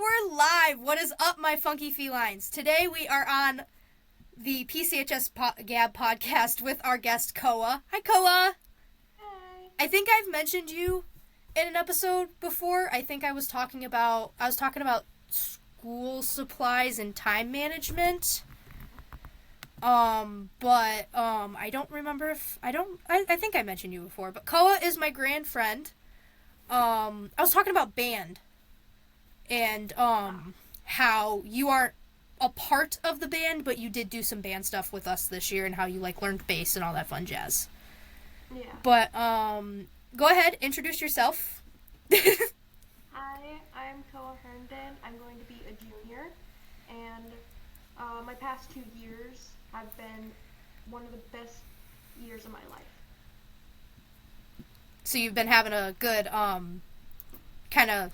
we're live. What is up, my funky felines? Today we are on the PCHS Gab podcast with our guest, Koa. Hi, Koa. Hi. I think I've mentioned you in an episode before. I think I was talking about school supplies and time management. I don't remember if I think I mentioned you before, but Koa is my grand friend. I was talking about band and how you aren't a part of the band, but you did do some band stuff with us this year, and how you learned bass and all that fun jazz. Yeah. But go ahead, introduce yourself. Hi, I'm Koa Herndon. I'm going to be a junior, and my past 2 years have been one of the best years of my life. So you've been having a good kind of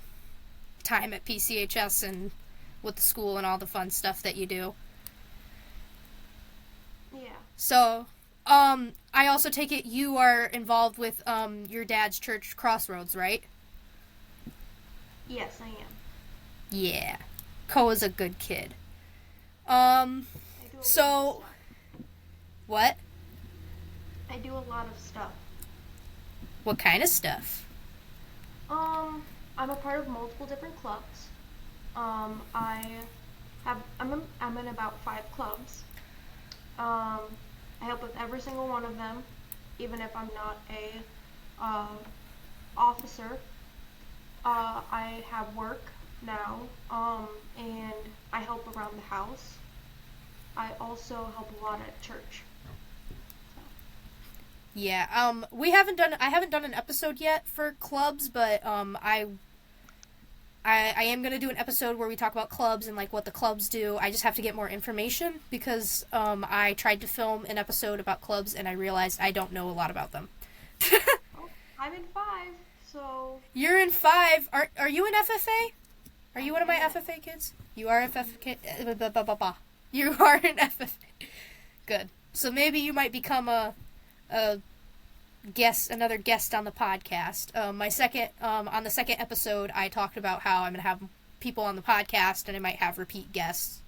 time at PCHS and with the school and all the fun stuff that you do. Yeah. So, I also take it you are involved with your dad's church, Crossroads, right? Yes, I am. Yeah. Koa's a good kid. I do a So, lot of stuff. what? I do a lot of stuff. What kind of stuff? I'm a part of multiple different clubs. I'm in about 5 clubs. I help with every single one of them, even if I'm not a officer. I have work now, and I help around the house. I also help a lot at church. Yeah, I haven't done an episode yet for clubs, but I am going to do an episode where we talk about clubs and what the clubs do. I just have to get more information because I tried to film an episode about clubs and I realized I don't know a lot about them. Oh, I'm in 5, so... You're in 5. Are you in FFA? Are you one of my FFA kids? You are FFA. You are in FFA. Good. So maybe you might become another guest on the podcast. On the second episode, I talked about how I'm going to have people on the podcast and I might have repeat guests.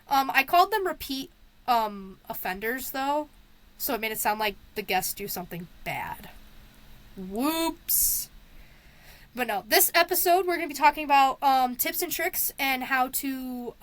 I called them repeat offenders, though, so it made it sound like the guests do something bad. Whoops. But no, this episode we're going to be talking about tips and tricks and how to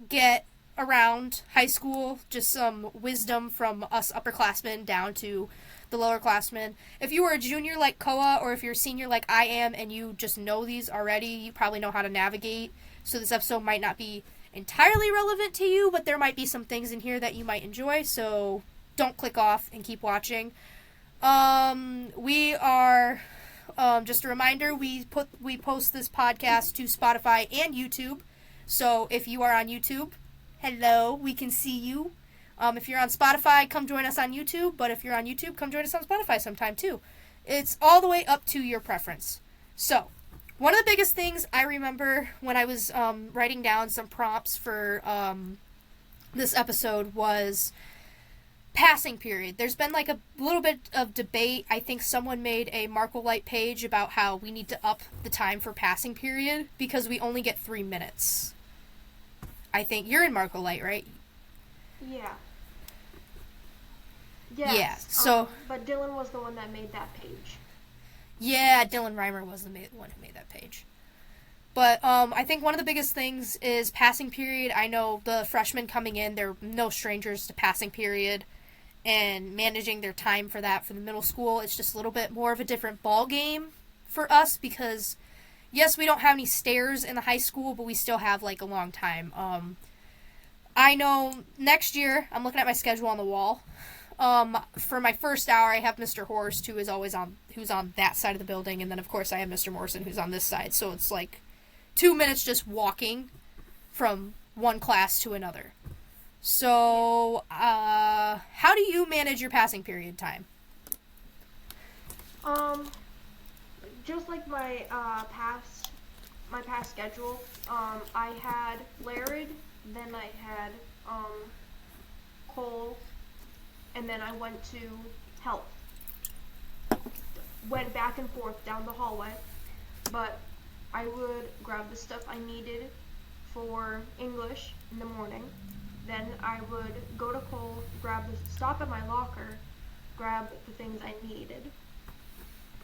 get around high school, just some wisdom from us upperclassmen down to the lowerclassmen. If you were a junior like Koa, or if you're a senior like I am and you just know these already, you probably know how to navigate. So this episode might not be entirely relevant to you, but there might be some things in here that you might enjoy, so don't click off and keep watching. We are just a reminder, we post this podcast to Spotify and YouTube. So if you are on YouTube, hello, we can see you. If you're on Spotify, come join us on YouTube. But if you're on YouTube, come join us on Spotify sometime too. It's all the way up to your preference. So, one of the biggest things I remember when I was writing down some prompts for this episode was passing period. There's been a little bit of debate. I think someone made a Marcolite page about how we need to up the time for passing period because we only get 3 minutes. I think you're in Marcolite, right? Yeah. Yes, yeah, so... but Dylan was the one that made that page. Yeah, Dylan Reimer was the one who made that page. But I think one of the biggest things is passing period. I know the freshmen coming in, they're no strangers to passing period. And managing their time for that for the middle school, it's just a little bit more of a different ball game for us because... Yes, we don't have any stairs in the high school, but we still have, a long time. I know next year, I'm looking at my schedule on the wall. For my first hour, I have Mr. Horst, who's on that side of the building, and then, of course, I have Mr. Morrison, who's on this side. So it's 2 minutes just walking from one class to another. So, how do you manage your passing period time? Just like my past schedule, I had Larid, then I had Cole, and then I went to health. Went back and forth down the hallway, but I would grab the stuff I needed for English in the morning. Then I would go to Cole, stop at my locker, grab the things I needed.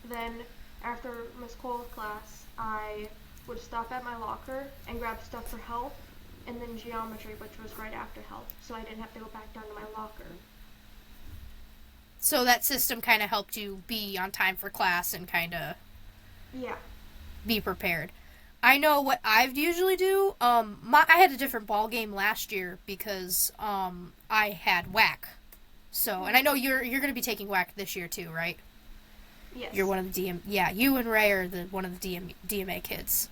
Then after Miss Cole's class, I would stop at my locker and grab stuff for health, and then geometry, which was right after health, so I didn't have to go back down to my locker. So that system kind of helped you be on time for class and kind of be prepared. I know what I've usually do. I had a different ball game last year because I had WAC. So, and I know you're going to be taking WAC this year too, right? Yes. You're one of the Yeah, you and Ray are one of the DMA kids.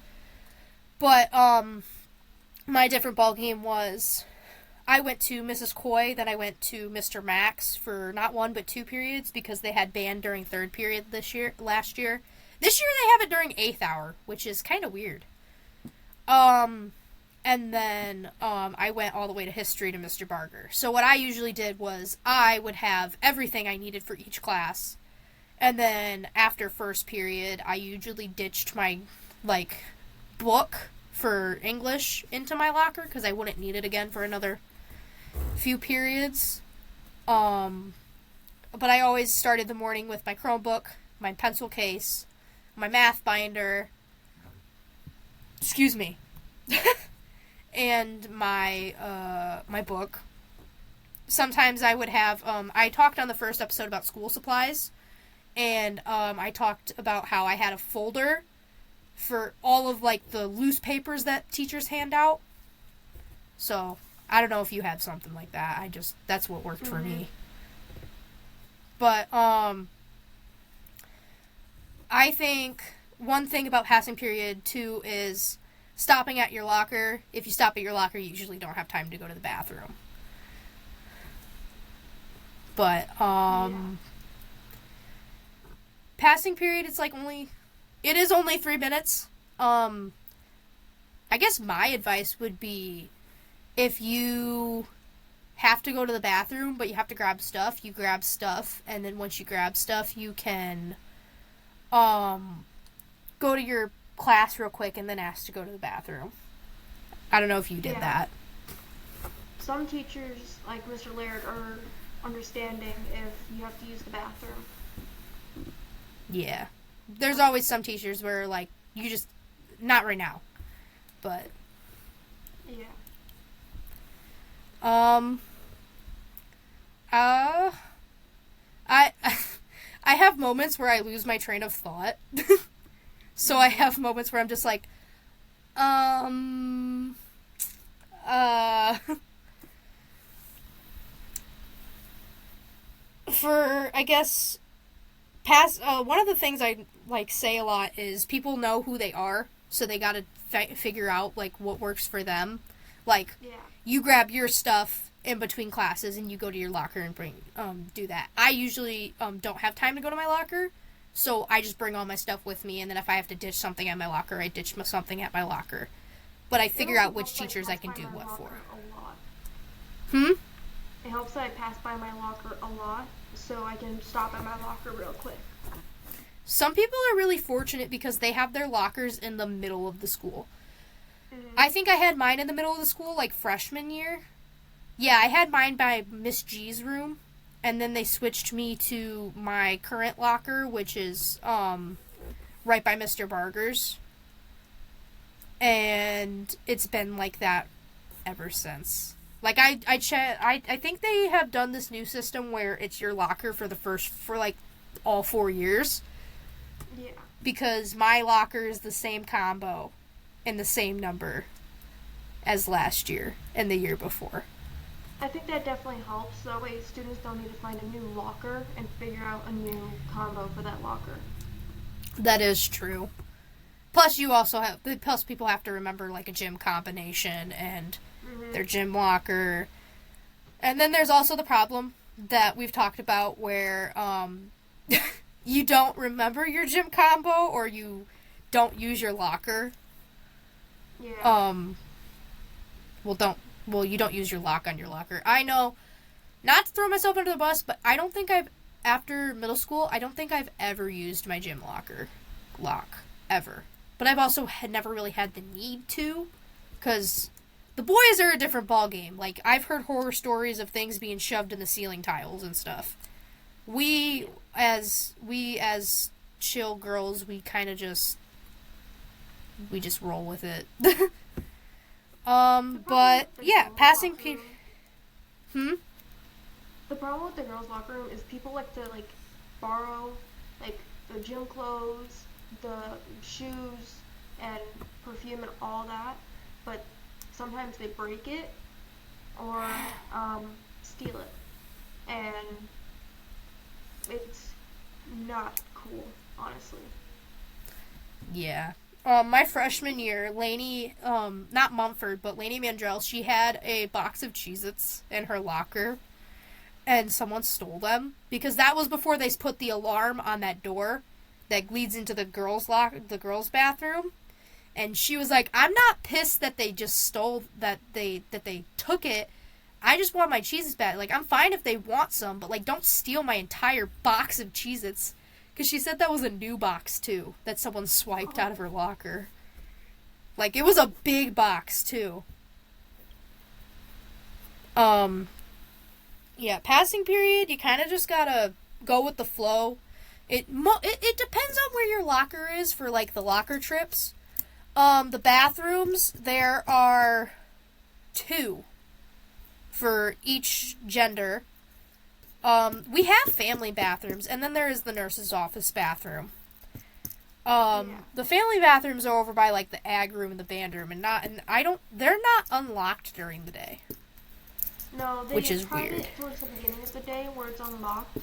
But my different ball game was I went to Mrs. Coy, then I went to Mr. Max for not 1 but 2 periods because they had band during 3rd period last year. This year they have it during 8th hour, which is kind of weird. And then I went all the way to history to Mr. Barger. So what I usually did was I would have everything I needed for each class. And then after 1st period, I usually ditched my book for English into my locker because I wouldn't need it again for another few periods. But I always started the morning with my Chromebook, my pencil case, my math binder, and my book. Sometimes I would have, I talked on the first episode about school supplies, and I talked about how I had a folder for all of, the loose papers that teachers hand out. So, I don't know if you had something like that. That's what worked for me. But, I think one thing about passing period, too, is stopping at your locker. If you stop at your locker, you usually don't have time to go to the bathroom. But, passing period, it is only 3 minutes. I guess my advice would be if you have to go to the bathroom, but you have to grab stuff, you grab stuff, and then once you grab stuff, you can go to your class real quick and then ask to go to the bathroom. I don't know if you did that. Some teachers, like Mr. Laird, are understanding if you have to use the bathroom. Yeah. There's always some teachers where, you just... Not right now. But... Yeah. I have moments where I lose my train of thought. So I have moments where I'm just like, for, I guess, one of the things I, say a lot is people know who they are, so they gotta figure out, what works for them. You grab your stuff in between classes and you go to your locker and do that. I usually don't have time to go to my locker, so I just bring all my stuff with me, and then if I have to ditch something at my locker, I ditch something at my locker. But I figure out which teachers I can do what for. It helps that I pass by my locker a lot, so I can stop at my locker real quick. Some people are really fortunate because they have their lockers in the middle of the school. I think I had mine in the middle of the school, freshman year. Yeah, I had mine by Miss G's room, and then they switched me to my current locker, which is right by Mr. Barger's. And it's been like that ever since. I think they have done this new system where it's your locker for all 4 years. Yeah. Because my locker is the same combo and the same number as last year and the year before. I think that definitely helps. That way students don't need to find a new locker and figure out a new combo for that locker. That is true. Plus people have to remember a gym combination and their gym locker. And then there's also the problem that we've talked about where you don't remember your gym combo or you don't use your locker. Yeah. You don't use your lock on your locker. I know, not to throw myself under the bus, but after middle school, I don't think I've ever used my gym lock, ever. but I've also never really had the need to, because the boys are a different ballgame. Like, I've heard horror stories of things being shoved in the ceiling tiles and stuff. We as chill girls, we kind of just roll with it. But yeah, passing period. The problem with the girls' locker room is people like to like borrow like the gym clothes, the shoes, and perfume and all that, but sometimes they break it or steal it, and it's not cool, honestly. Yeah. My freshman year, Lainey, not Mumford, but Lainey Mandrell, she had a box of Cheez-Its in her locker, and someone stole them, because that was before they put the alarm on that door that leads into the girls' bathroom, and she was like, I'm not pissed that they just stole, that they took it, I just want my Cheez-Its back. Like, I'm fine if they want some, but, like, don't steal my entire box of Cheez-Its. Because she said that was a new box, too, that someone swiped out of her locker. Like, it was a big box, too. Yeah, passing period, you kind of just gotta go with the flow. It depends on where your locker is for, like, the locker trips. The bathrooms, there are 2 for each gender. We have family bathrooms, and then there is the nurse's office bathroom. The family bathrooms are over by, like, the ag room and the band room, they're not unlocked during the day. No, they which is tried weird. it towards the beginning of the day where it's unlocked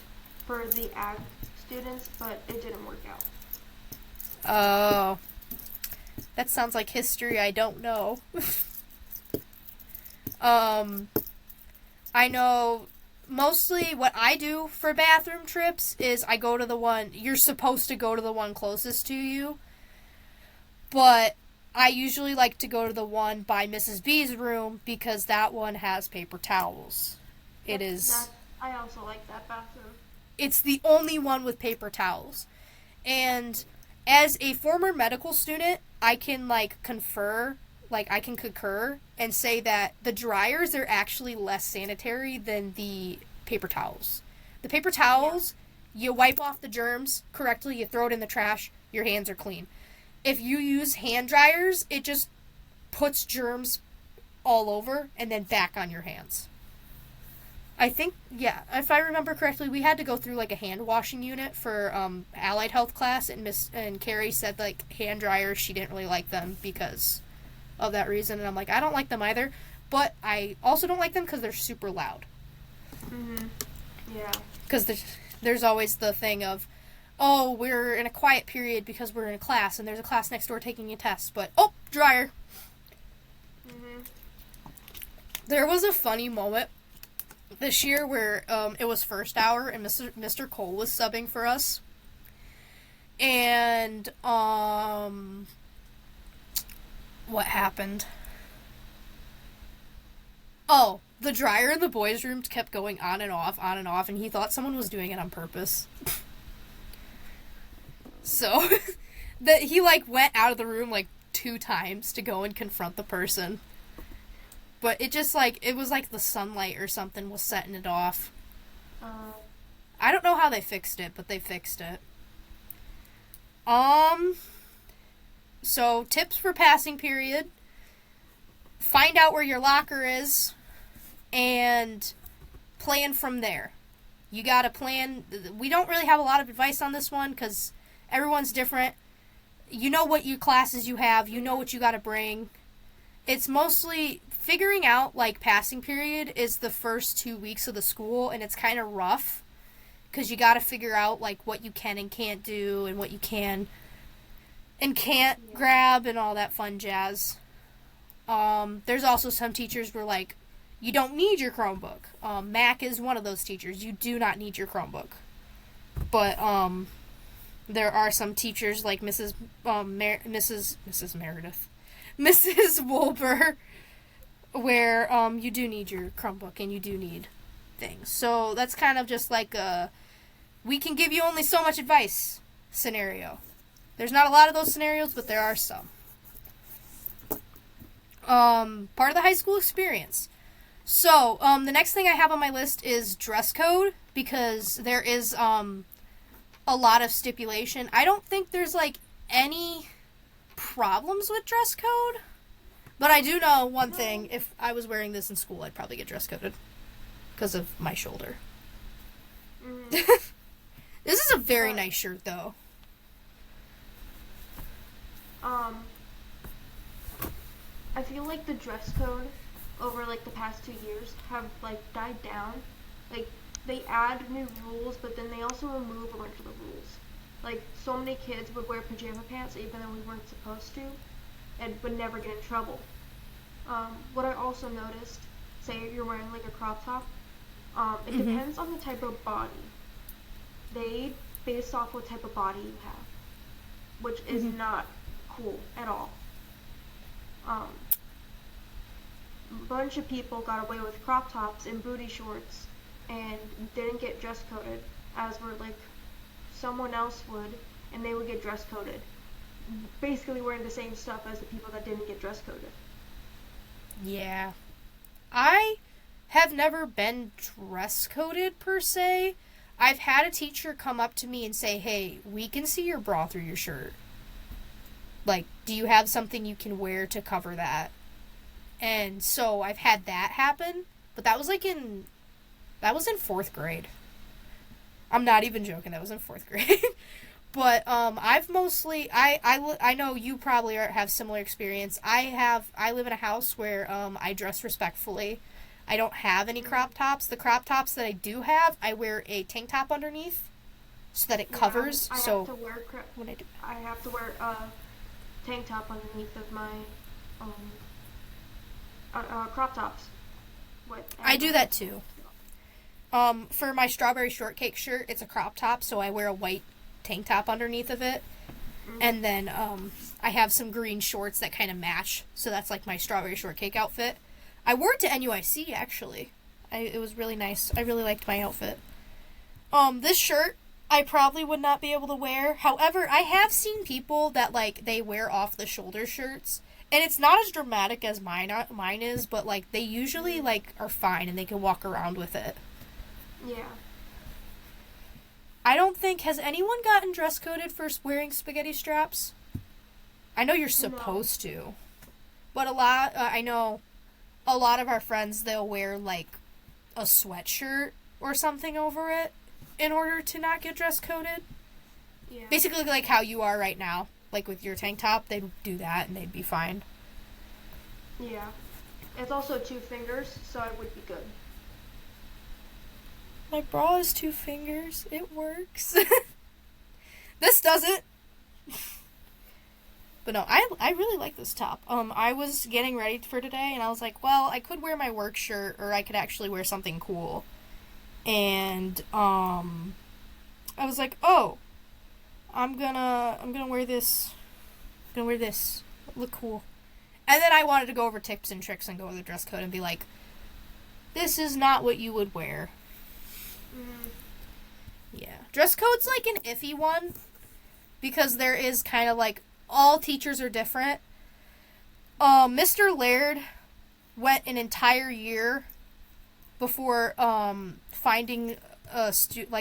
for the ag students, but it didn't work out. Oh. That sounds like history I don't know. I know mostly what I do for bathroom trips is I go to the one, you're supposed to go to the one closest to you, but I usually like to go to the one by Mrs. B's room because that one has paper towels. I also like that bathroom. It's the only one with paper towels. And as a former medical student, I can concur and say that the dryers are actually less sanitary than the paper towels. The paper towels, you wipe off the germs correctly, you throw it in the trash, your hands are clean. If you use hand dryers, it just puts germs all over and then back on your hands. I think, if I remember correctly, we had to go through a hand washing unit for allied health class, and Carrie said hand dryers, she didn't really like them because of that reason, and I'm like, I don't like them either, but I also don't like them because they're super loud. Mhm. Yeah. Because there's always the thing of, oh, we're in a quiet period because we're in a class, and there's a class next door taking a test, but, oh, dryer. Mhm. There was a funny moment this year where it was first hour, and Mr. Cole was subbing for us, and, what happened? Oh, the dryer in the boys' room kept going on and off, and he thought someone was doing it on purpose. So, he went out of the room 2 times to go and confront the person. But it just it was the sunlight or something was setting it off. I don't know how they fixed it, but they fixed it. So, tips for passing period. Find out where your locker is, and plan from there. You gotta plan. We don't really have a lot of advice on this one, because everyone's different. You know what classes you have, you know what you gotta bring. It's mostly figuring out, passing period is the first 2 weeks of the school, and it's kind of rough, because you gotta figure out, what you can and can't do, and what you can and can't grab, and all that fun jazz. There's also some teachers where, you don't need your Chromebook. Mac is one of those teachers. You do not need your Chromebook. But, there are some teachers like Mrs. Meredith. Mrs. Wolber, where, you do need your Chromebook, and you do need things. So, that's kind of just we can give you only so much advice scenario. There's not a lot of those scenarios, but there are some. Part of the high school experience. So, the next thing I have on my list is dress code, because there is, a lot of stipulation. I don't think there's, like, any problems with dress code, but I do know one thing. If I was wearing this in school, I'd probably get dress coded because of my shoulder. This is a very nice shirt, though. I feel like the dress code over, like, the past 2 years have, like, died down. Like, they add new rules, but then they also remove a bunch of the rules. Like, so many kids would wear pajama pants even though we weren't supposed to, and would never get in trouble. What I also noticed, say you're wearing, like, a crop top, it depends on the type of body. They base off what type of body you have, which is not cool at all. A bunch of people got away with crop tops and booty shorts and didn't get dress coded, as were, like, someone else would, and they would get dress coded, basically wearing the same stuff as the people that didn't get dress coded. Yeah. I have never been dress coded per se. I've had a teacher come up to me and say, hey, we can see your bra through your shirt. Like, do you have something you can wear to cover that? And so I've had that happen, but that was in 4th grade. I'm not even joking, that was in 4th grade. But I've mostly, I know you probably have similar experience. I live in a house where I dress respectfully. I don't have any crop tops. The crop tops that I do have, I wear a tank top underneath so that it covers. I so have to wear I have to wear a tank top underneath of my crop tops. I do that too. For my strawberry shortcake shirt, it's a crop top, so I wear a white tank top underneath of it. And then I have some green shorts that kind of match, so that's like my strawberry shortcake outfit. I wore it to NUIC, actually. It was really nice. I really liked my outfit. This shirt, I probably would not be able to wear. However, I have seen people that, like, they wear off-the-shoulder shirts, and it's not as dramatic as mine is, but, like, they usually, like, are fine, and they can walk around with it. Yeah. I don't think... Has anyone gotten dress coded for wearing spaghetti straps? I know you're supposed to. But I know a lot of our friends, they'll wear, like, a sweatshirt or something over it in order to not get dress coded. Yeah. Basically like how you are right now. Like with your tank top, they'd do that and they'd be fine. Yeah. It's also 2 fingers, so I would be good. My bra is 2 fingers. It works. This doesn't. But no, I really like this top. I was getting ready for today, and I was like, well, I could wear my work shirt, or I could actually wear something cool. And, I was like, oh, I'm gonna wear this. I'm gonna wear this. Look cool. And then I wanted to go over tips and tricks and go over the dress code and be like, this is not what you would wear. Yeah. Dress code's like an iffy one, because there is kind of like, all teachers are different. Mr. Laird went an entire year before finding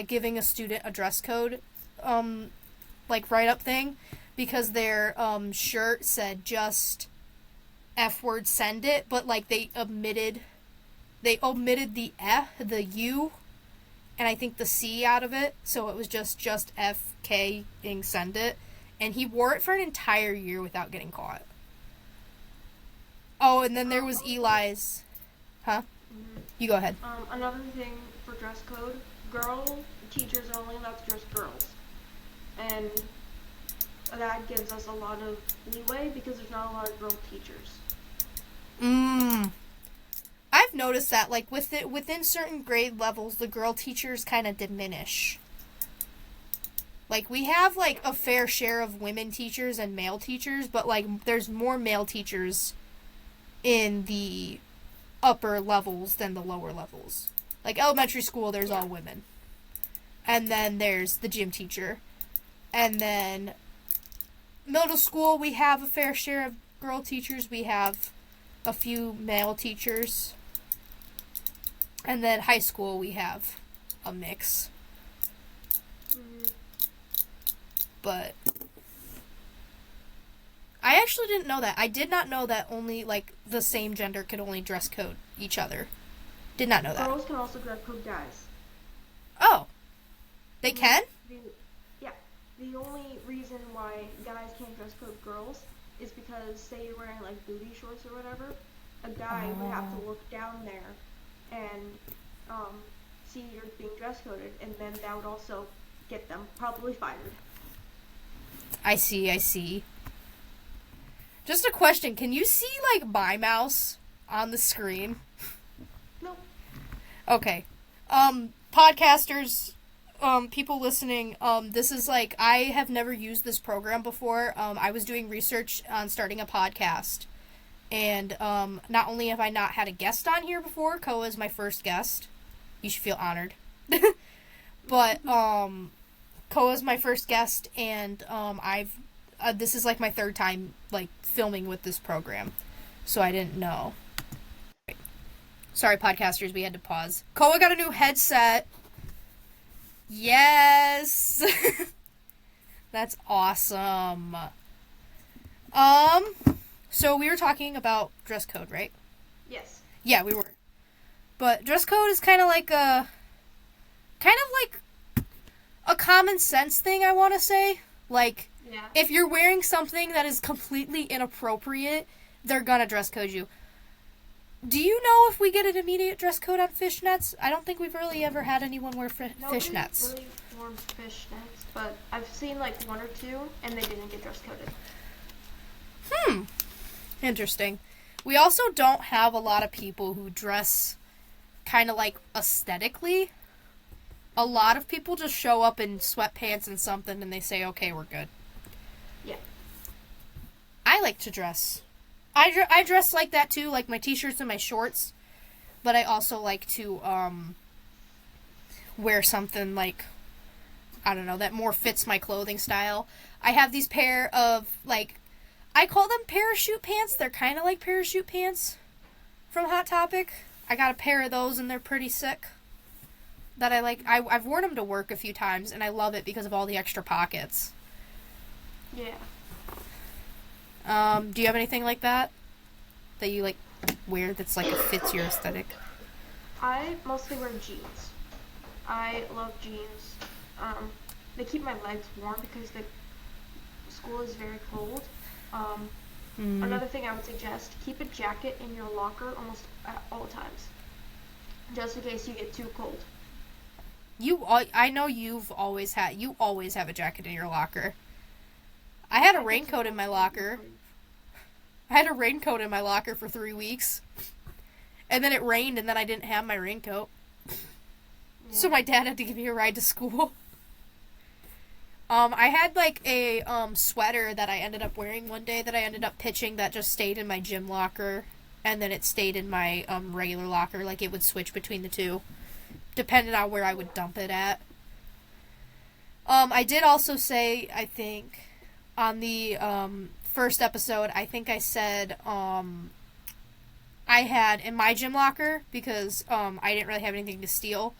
giving a student a dress code write-up thing, because their shirt said just F word send it, but like they omitted the the U, and I think the C out of it, so it was just FK ing send it. And he wore it for an entire year without getting caught. Oh, and then there was Eli's. Huh? You go ahead. Another thing for dress code, girl teachers are only allowed to dress girls. And that gives us a lot of leeway because there's not a lot of girl teachers. I've noticed that, like, within certain grade levels, the girl teachers kind of diminish. Like, we have, like, a fair share of women teachers and male teachers, but, like, there's more male teachers in the upper levels than the lower levels. Like, elementary school, there's all women. And then there's the gym teacher. And then Middle school, we have a fair share of girl teachers. We have a few male teachers. And then high school, we have a mix. But I actually didn't know that. I did not know that only, like, the same gender could only dress code each other. Did not know that. Girls can also dress code guys. Oh. They can? Yeah. The only reason why guys can't dress code girls is because, say you're wearing, like, booty shorts or whatever, a guy would have to look down there and see you're being dress coded, and then that would also get them probably fired. I see. Just a question, can you see, like, my mouse on the screen? Nope. Okay. Podcasters, people listening, this is, like, I have never used this program before. I was doing research on starting a podcast. And, not only have I not had a guest on here before, Koa is my first guest. You should feel honored. But, Koa is my first guest, and, this is, like, my third time, like, filming with this program. So I didn't know. Sorry, podcasters, we had to pause. Koa got a new headset. Yes! That's awesome. So we were talking about dress code, right? Yes. Yeah, we were. But dress code is kind of like a common sense thing, I want to say. Like, yeah. If you're wearing something that is completely inappropriate, they're gonna dress code you. Do you know if we get an immediate dress code on fishnets? I don't think we've really ever had anyone wear fishnets. Nobody really wore fishnets, but I've seen, like, one or two, and they didn't get dress coded. Interesting. We also don't have a lot of people who dress kind of, like, aesthetically. A lot of people just show up in sweatpants and something and they say, okay, we're good. Yeah. I like to dress. I dress like that too, like my t-shirts and my shorts. But I also like to wear something like, I don't know, that more fits my clothing style. I have these pair of, like, I call them parachute pants. They're kind of like parachute pants from Hot Topic. I got a pair of those and they're pretty sick. That I like. I've worn them to work a few times and I love it because of all the extra pockets. Yeah. Do you have anything like that you, like, wear that's, like, fits your aesthetic? I mostly wear jeans. I love jeans. They keep my legs warm because the school is very cold. Another thing I would suggest, keep a jacket in your locker almost at all times. Just in case you get too cold. I know you always have a jacket in your locker. I had a raincoat in my locker. I had a raincoat in my locker for 3 weeks. And then it rained and then I didn't have my raincoat. Yeah. So my dad had to give me a ride to school. I had, like, a sweater that I ended up wearing one day that I ended up pitching that just stayed in my gym locker. And then it stayed in my regular locker. Like, it would switch between the two, depending on where I would dump it at. I did also say, I think, on the first episode, I think I said I had in my gym locker, because I didn't really have anything to steal,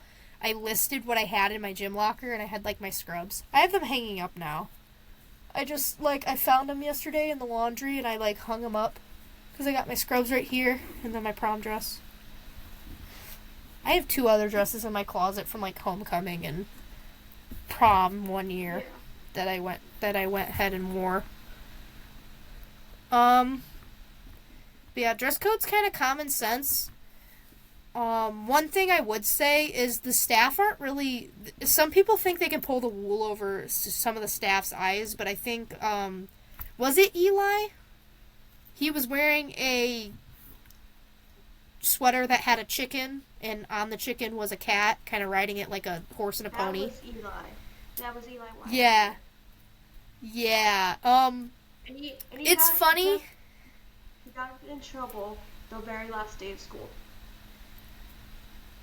I listed what I had in my gym locker, and I had, like, my scrubs. I have them hanging up now. I just, like, I found them yesterday in the laundry, and I, like, hung them up. Because I got my scrubs right here, and then my prom dress. I have 2 other dresses in my closet from, like, homecoming and prom one year that I went ahead and wore. But yeah, dress code's kind of common sense. One thing I would say is the staff aren't really... Some people think they can pull the wool over some of the staff's eyes, but I think, was it Eli? He was wearing a sweater that had a chicken, and on the chicken was a cat, kind of riding it like a horse and a pony. That was Eli White. Yeah. Yeah. It's funny. He got in trouble the very last day of school.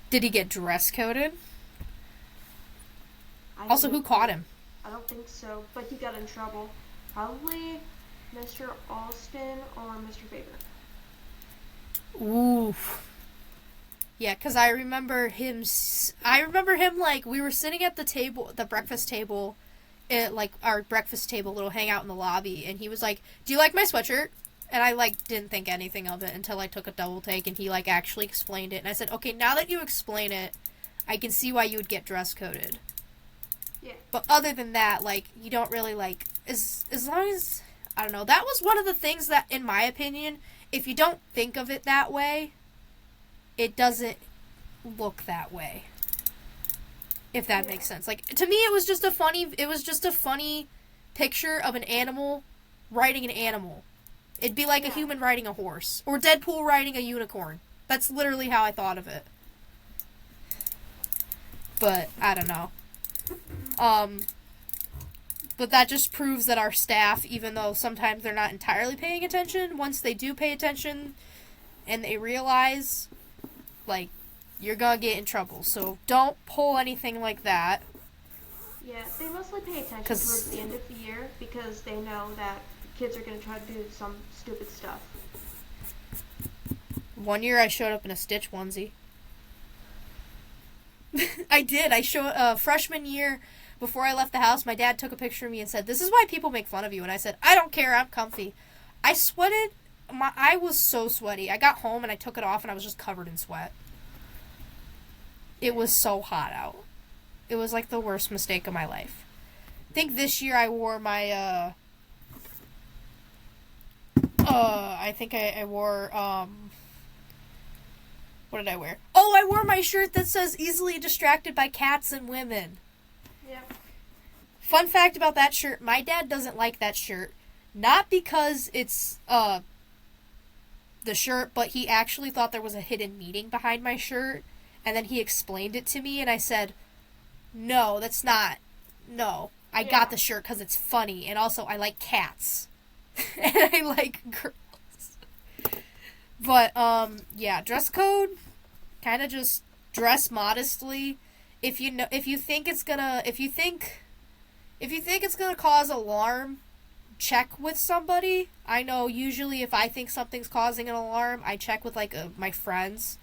Did he get dress coded? Also, who caught him? I don't think so, but he got in trouble. Probably Mr. Alston or Mr. Faber. Ooh. Yeah, because I remember him, like, we were sitting at the table, the breakfast table, at, like, our breakfast table, little hangout in the lobby, and he was like, do you like my sweatshirt? And I, like, didn't think anything of it until I took a double take, and he, like, actually explained it, and I said, okay, now that you explain it, I can see why you would get dress coded. Yeah. But other than that, like, you don't really, like, as long as, I don't know, that was one of the things that, in my opinion, if you don't think of it that way, it doesn't look that way. If that makes sense. Like, to me, it was just a funny picture of an animal riding an animal. It'd be like a human riding a horse. Or Deadpool riding a unicorn. That's literally how I thought of it. But, I don't know. But that just proves that our staff, even though sometimes they're not entirely paying attention, once they do pay attention and they realize, like, you're gonna get in trouble. So don't pull anything like that. Yeah, they mostly pay attention towards the end of the year because they know that kids are gonna try to do some stupid stuff. One year I showed up in a Stitch onesie. I did. Freshman year, before I left the house, my dad took a picture of me and said, this is why people make fun of you. And I said, I don't care, I'm comfy. I sweated. I was so sweaty. I got home and I took it off and I was just covered in sweat. It was so hot out. It was like the worst mistake of my life. I think this year I wore my, I wore, what did I wear? Oh, I wore my shirt that says easily distracted by cats and women. Yeah. Fun fact about that shirt, my dad doesn't like that shirt. Not because it's, the shirt, but he actually thought there was a hidden meaning behind my shirt. And then he explained it to me, and I said, no, that's not. No. I got the shirt because it's funny, and also I like cats. And I like girls. But, yeah, dress code, kind of just dress modestly. If you think it's gonna cause alarm, check with somebody. I know usually if I think something's causing an alarm, I check with, like, my friends.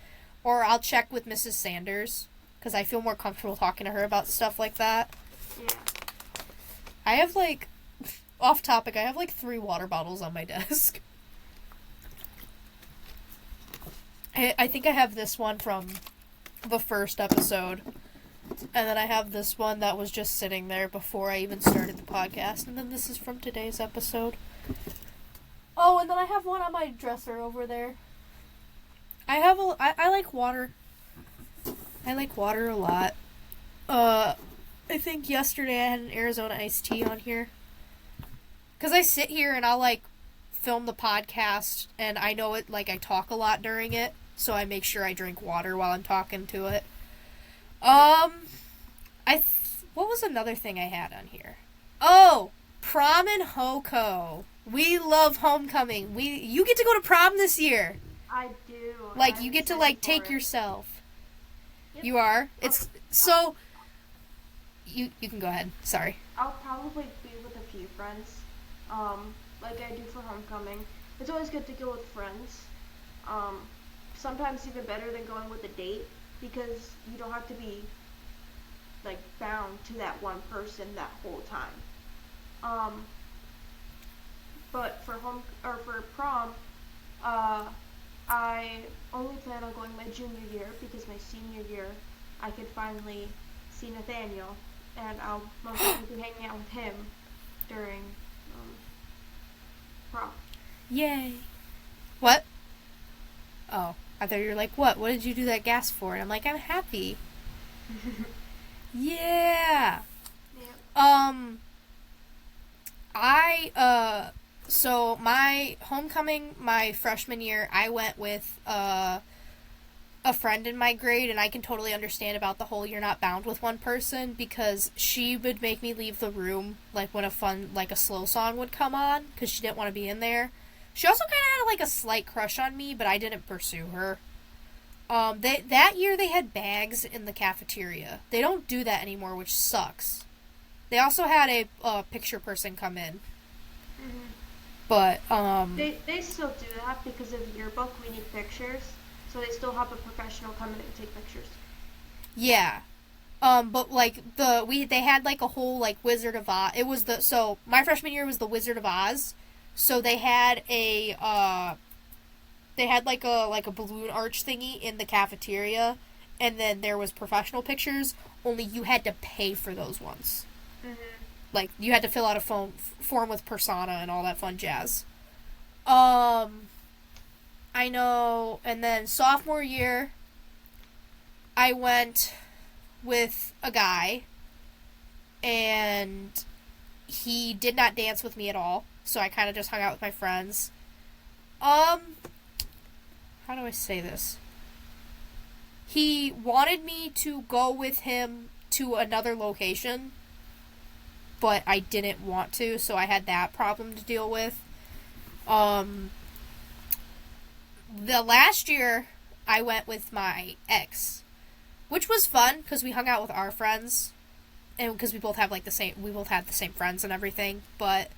Or I'll check with Mrs. Sanders, because I feel more comfortable talking to her about stuff like that. Yeah. I have, like, off topic, I have, like, 3 water bottles on my desk. I think I have this one from the first episode. And then I have this one that was just sitting there before I even started the podcast. And then this is from today's episode. Oh, and then I have one on my dresser over there. I like water. I like water a lot. I think yesterday I had an Arizona iced tea on here. Because I sit here and I'll, like, film the podcast, and I know it, like, I talk a lot during it, so I make sure I drink water while I'm talking to it. What was another thing I had on here? Oh! Prom and HOCO. We love homecoming. You get to go to prom this year. I do. Like, you get to, like, take yourself. Yep. You are? It's, so, you can go ahead. Sorry. I'll probably be with a few friends, like I do for homecoming. It's always good to go with friends. Sometimes even better than going with a date, because you don't have to be, like, bound to that one person that whole time. But for prom, I only plan on going my junior year, because my senior year I could finally see Nathaniel, and I'll most likely be hanging out with him during prom. Yay. What? Oh, I thought you were like, what? What did you do that gasp for? And I'm like, I'm happy. Yeah. So my homecoming, my freshman year, I went with, a friend in my grade, and I can totally understand about the whole you're not bound with one person, because she would make me leave the room, like, when a slow song would come on, because she didn't want to be in there. She also kind of had, like, a slight crush on me, but I didn't pursue her. That year they had bags in the cafeteria. They don't do that anymore, which sucks. They also had a picture person come in. But, They still do that because of yearbook. We need pictures, so they still have a professional come in and take pictures. yeah. But like they had like a whole like Wizard of Oz. It was so my freshman year was the Wizard of Oz, so they had like a balloon arch thingy in the cafeteria, and then there was professional pictures. Only you had to pay for those ones. Mhm. Like you had to fill out a form with persona and all that fun jazz. I know. And then sophomore year, I went with a guy, and he did not dance with me at all. So I kind of just hung out with my friends. How do I say this? He wanted me to go with him to another location, but I didn't want to, so I had that problem to deal with. The last year, I went with my ex, which was fun because we hung out with our friends, and because we both had the same friends and everything. But,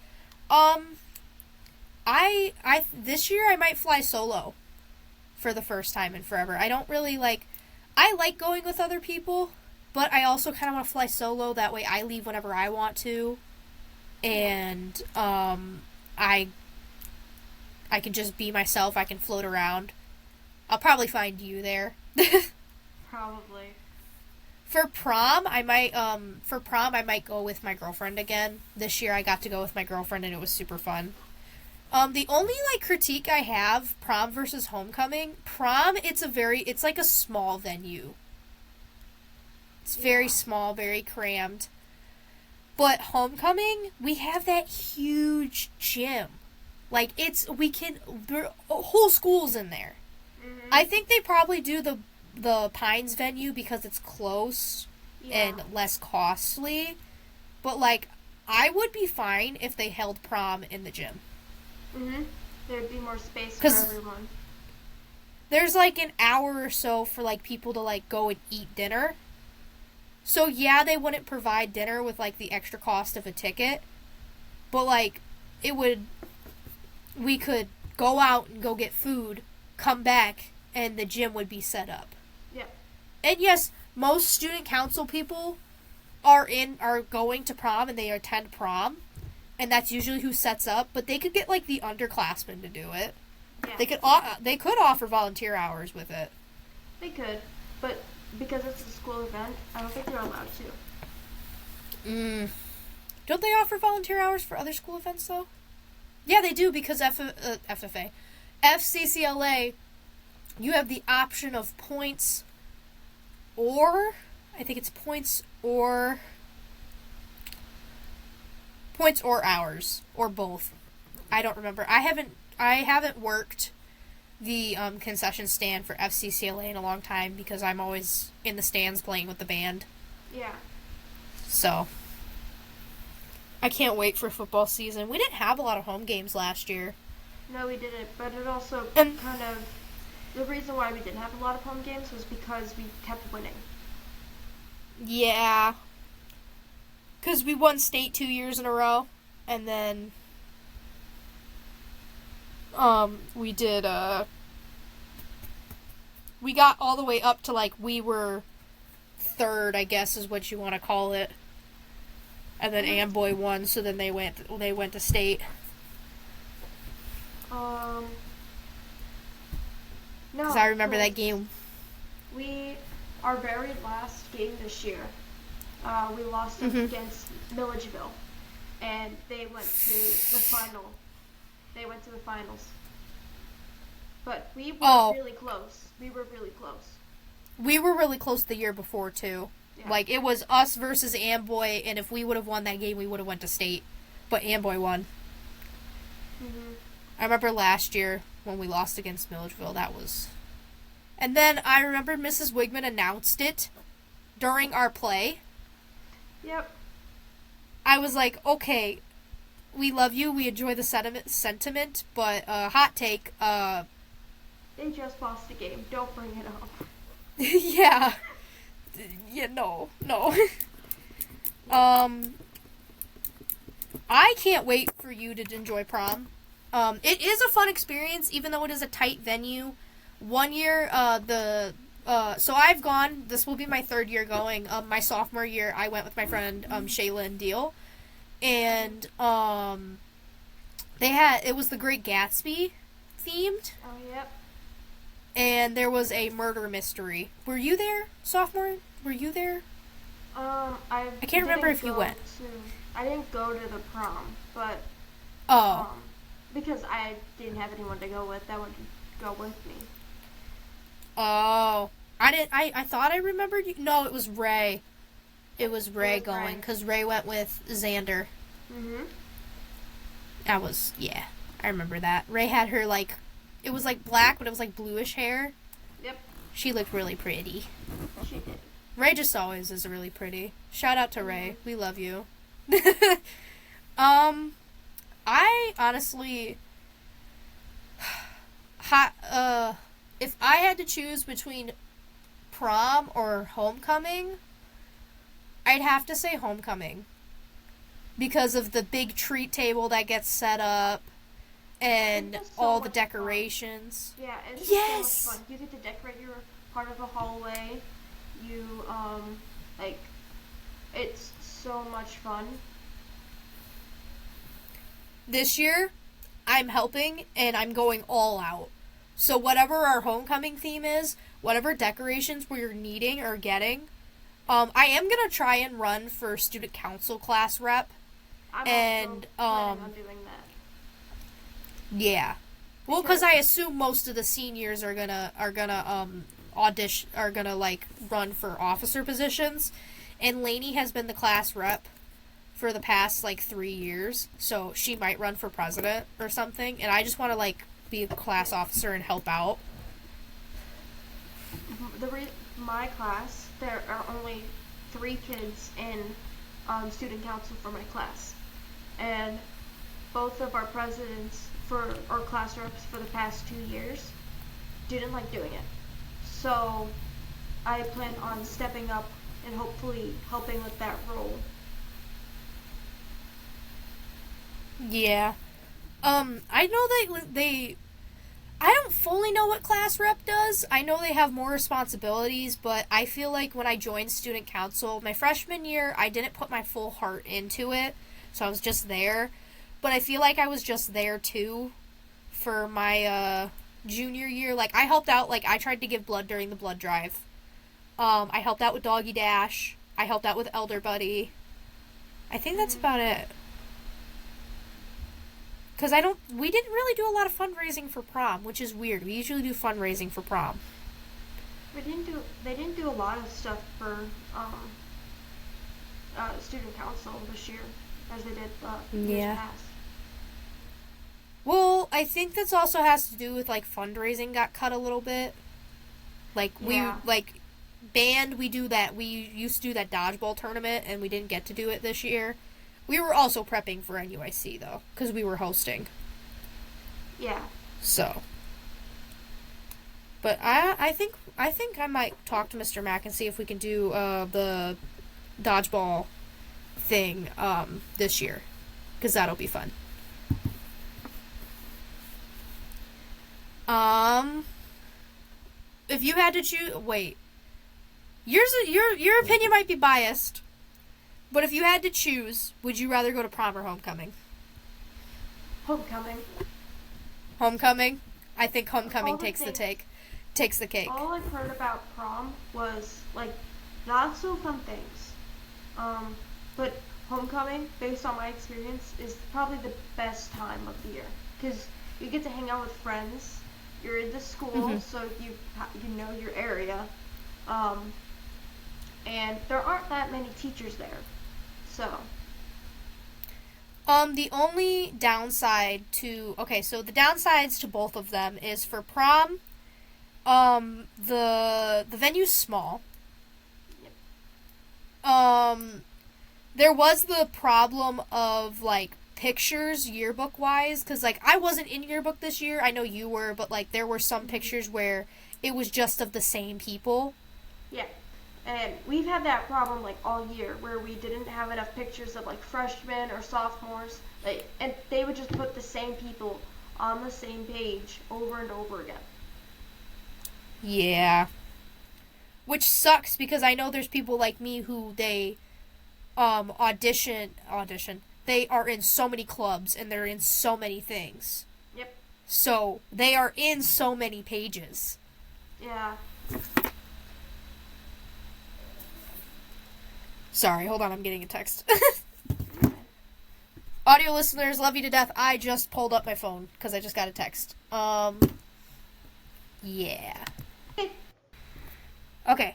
I this year I might fly solo for the first time in forever. I don't really I like going with other people, but I also kind of want to fly solo. That way I leave whenever I want to, and I can just be myself. I can float around. I'll probably find you there. Probably. For prom, I might go with my girlfriend again. This year I got to go with my girlfriend and it was super fun. The only critique I have, prom versus homecoming, prom it's like a small venue. It's very small, very crammed. But homecoming, we have that huge gym. The whole school's in there. Mm-hmm. I think they probably do the Pines venue because it's close and less costly. But I would be fine if they held prom in the gym. Mhm. There'd be more space for everyone. There's an hour or so for people to go and eat dinner. So yeah, they wouldn't provide dinner with the extra cost of a ticket. But we could go out and go get food, come back, and the gym would be set up. Yeah. And yes, most student council people are going to prom and they attend prom, and that's usually who sets up. But they could get the underclassmen to do it. Yeah. They could offer volunteer hours with it. They could, but because it's a school event, I don't think they're allowed to. Don't they offer volunteer hours for other school events though? Yeah, they do because FCCLA, you have the option of points or hours or both. I don't remember. I haven't worked the concession stand for FCCLA in a long time because I'm always in the stands playing with the band. Yeah. So I can't wait for football season. We didn't have a lot of home games last year. No, we didn't. But it also the reason why we didn't have a lot of home games was because we kept winning. Yeah. Because we won state 2 years in a row. And then we did, we got all the way up to, we were third, I guess is what you want to call it. And then Amboy won, so then they went to state. No. Because I remember that game. Our very last game this year, we lost against Milledgeville, and they went to the final. They went to the finals. But we were really close. We were really close. We were really close the year before, too. Yeah. It was us versus Amboy, and if we would have won that game, we would have went to state. But Amboy won. Mm-hmm. I remember last year when we lost against Milledgeville, that was... And then I remember Mrs. Wigman announced it during our play. Yep. I was like, okay, we love you, we enjoy the sentiment, but hot take, They just lost the game. Don't bring it up. Yeah. Yeah, no. I can't wait for you to enjoy prom. It is a fun experience, even though it is a tight venue. One year, so I've gone. This will be my third year going. My sophomore year, I went with my friend Shayla and Deal, and it was the Great Gatsby themed. Oh, yep. And there was a murder mystery. Were you there, sophomore? Were you there? I can't remember if you went. I didn't go to the prom, but because I didn't have anyone to go with that would go with me. Oh, I didn't. I thought I remembered you. No, it was Ray. It was Ray going because Ray went with Xander. Mhm. I remember that. Ray had her it was like black, but it was like bluish hair. Yep. She looked really pretty. She did. Ray just always is really pretty. Shout out to Ray. We love you. I honestly, if I had to choose between prom or homecoming, I'd have to say homecoming. Because of the big treat table that gets set up and all the decorations. Fun. Yeah, it's yes! so much fun. You get to decorate your part of the hallway. You, it's so much fun. This year, I'm helping and I'm going all out. So whatever our homecoming theme is, whatever decorations we're needing or getting, I am going to try and run for student council class rep. I'm also planning on doing that. Yeah. Well, because I assume most of the seniors are gonna audition, are gonna run for officer positions, and Lainey has been the class rep for the past 3 years, so she might run for president or something, and I just want to be a class officer and help out. My class, there are only 3 kids in student council for my class, and both of our presidents for our class reps for the past 2 years didn't like doing it. So I plan on stepping up and hopefully helping with that role. Yeah. I know I don't fully know what class rep does. I know they have more responsibilities, but I feel like when I joined student council, my freshman year, I didn't put my full heart into it, so I was just there. But I feel like I was just there, too, for my, junior year. I helped out, I tried to give blood during the blood drive. I helped out with Doggy Dash. I helped out with Elder Buddy. I think that's about it. Because we didn't really do a lot of fundraising for prom, which is weird. We usually do fundraising for prom. They didn't do a lot of stuff for, student council this year, as they did, years past. Well, I think this also has to do with, fundraising got cut a little bit. Band, we used to do that dodgeball tournament, and we didn't get to do it this year. We were also prepping for NUIC, though, because we were hosting. Yeah. So. But I think I might talk to Mr. Mack and see if we can do, the dodgeball thing, this year. Because that'll be fun. If you had to choose, your opinion might be biased, but if you had to choose, would you rather go to prom or homecoming? Homecoming. Homecoming? I think homecoming takes the cake. All I've heard about prom was, not so fun things. But homecoming, based on my experience, is probably the best time of the year. Because you get to hang out with friends. You're in the school, so you know your area. And there aren't that many teachers there. So. The only downside so the downsides to both of them is for prom, the venue's small. Yep. There was the problem of, pictures yearbook wise, because I wasn't in yearbook this year. I know you were, but there were some pictures where it was just of the same people. Yeah, and we've had that problem all year where we didn't have enough pictures of freshmen or sophomores, and they would just put the same people on the same page over and over again. Yeah. Which sucks because I know there's people like me who they audition. They are in so many clubs and they're in so many things. Yep. So they are in so many pages. Yeah. Sorry, hold on, I'm getting a text. Audio listeners, love you to death. I just pulled up my phone because I just got a text. Yeah. Okay.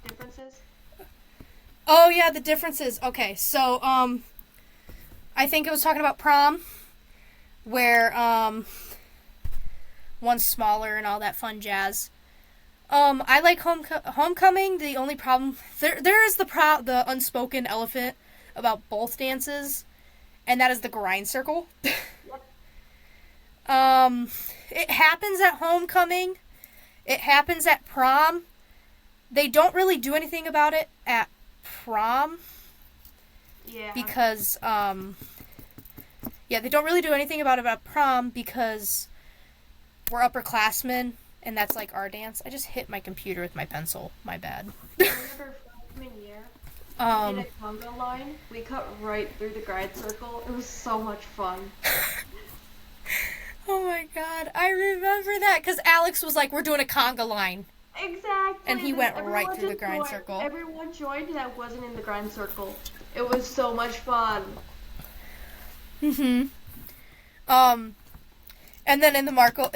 Differences? Oh yeah, the differences. Okay, so I think it was talking about prom, where one's smaller and all that fun jazz. I like homecoming. The only problem there is the unspoken elephant about both dances, and that is the grind circle. It happens at homecoming. It happens at prom. They don't really do anything about it at prom. Yeah. Because, they don't really do anything about it at prom because we're upperclassmen, and that's like our dance. I just hit my computer with my pencil. My bad. Remember freshman year? In a conga line, we cut right through the grind circle. It was so much fun. Oh my god, I remember that because Alex was like, "We're doing a conga line." Exactly. And he went right through the grind circle. Everyone joined that wasn't in the grind circle. It was so much fun. And then in the Wacon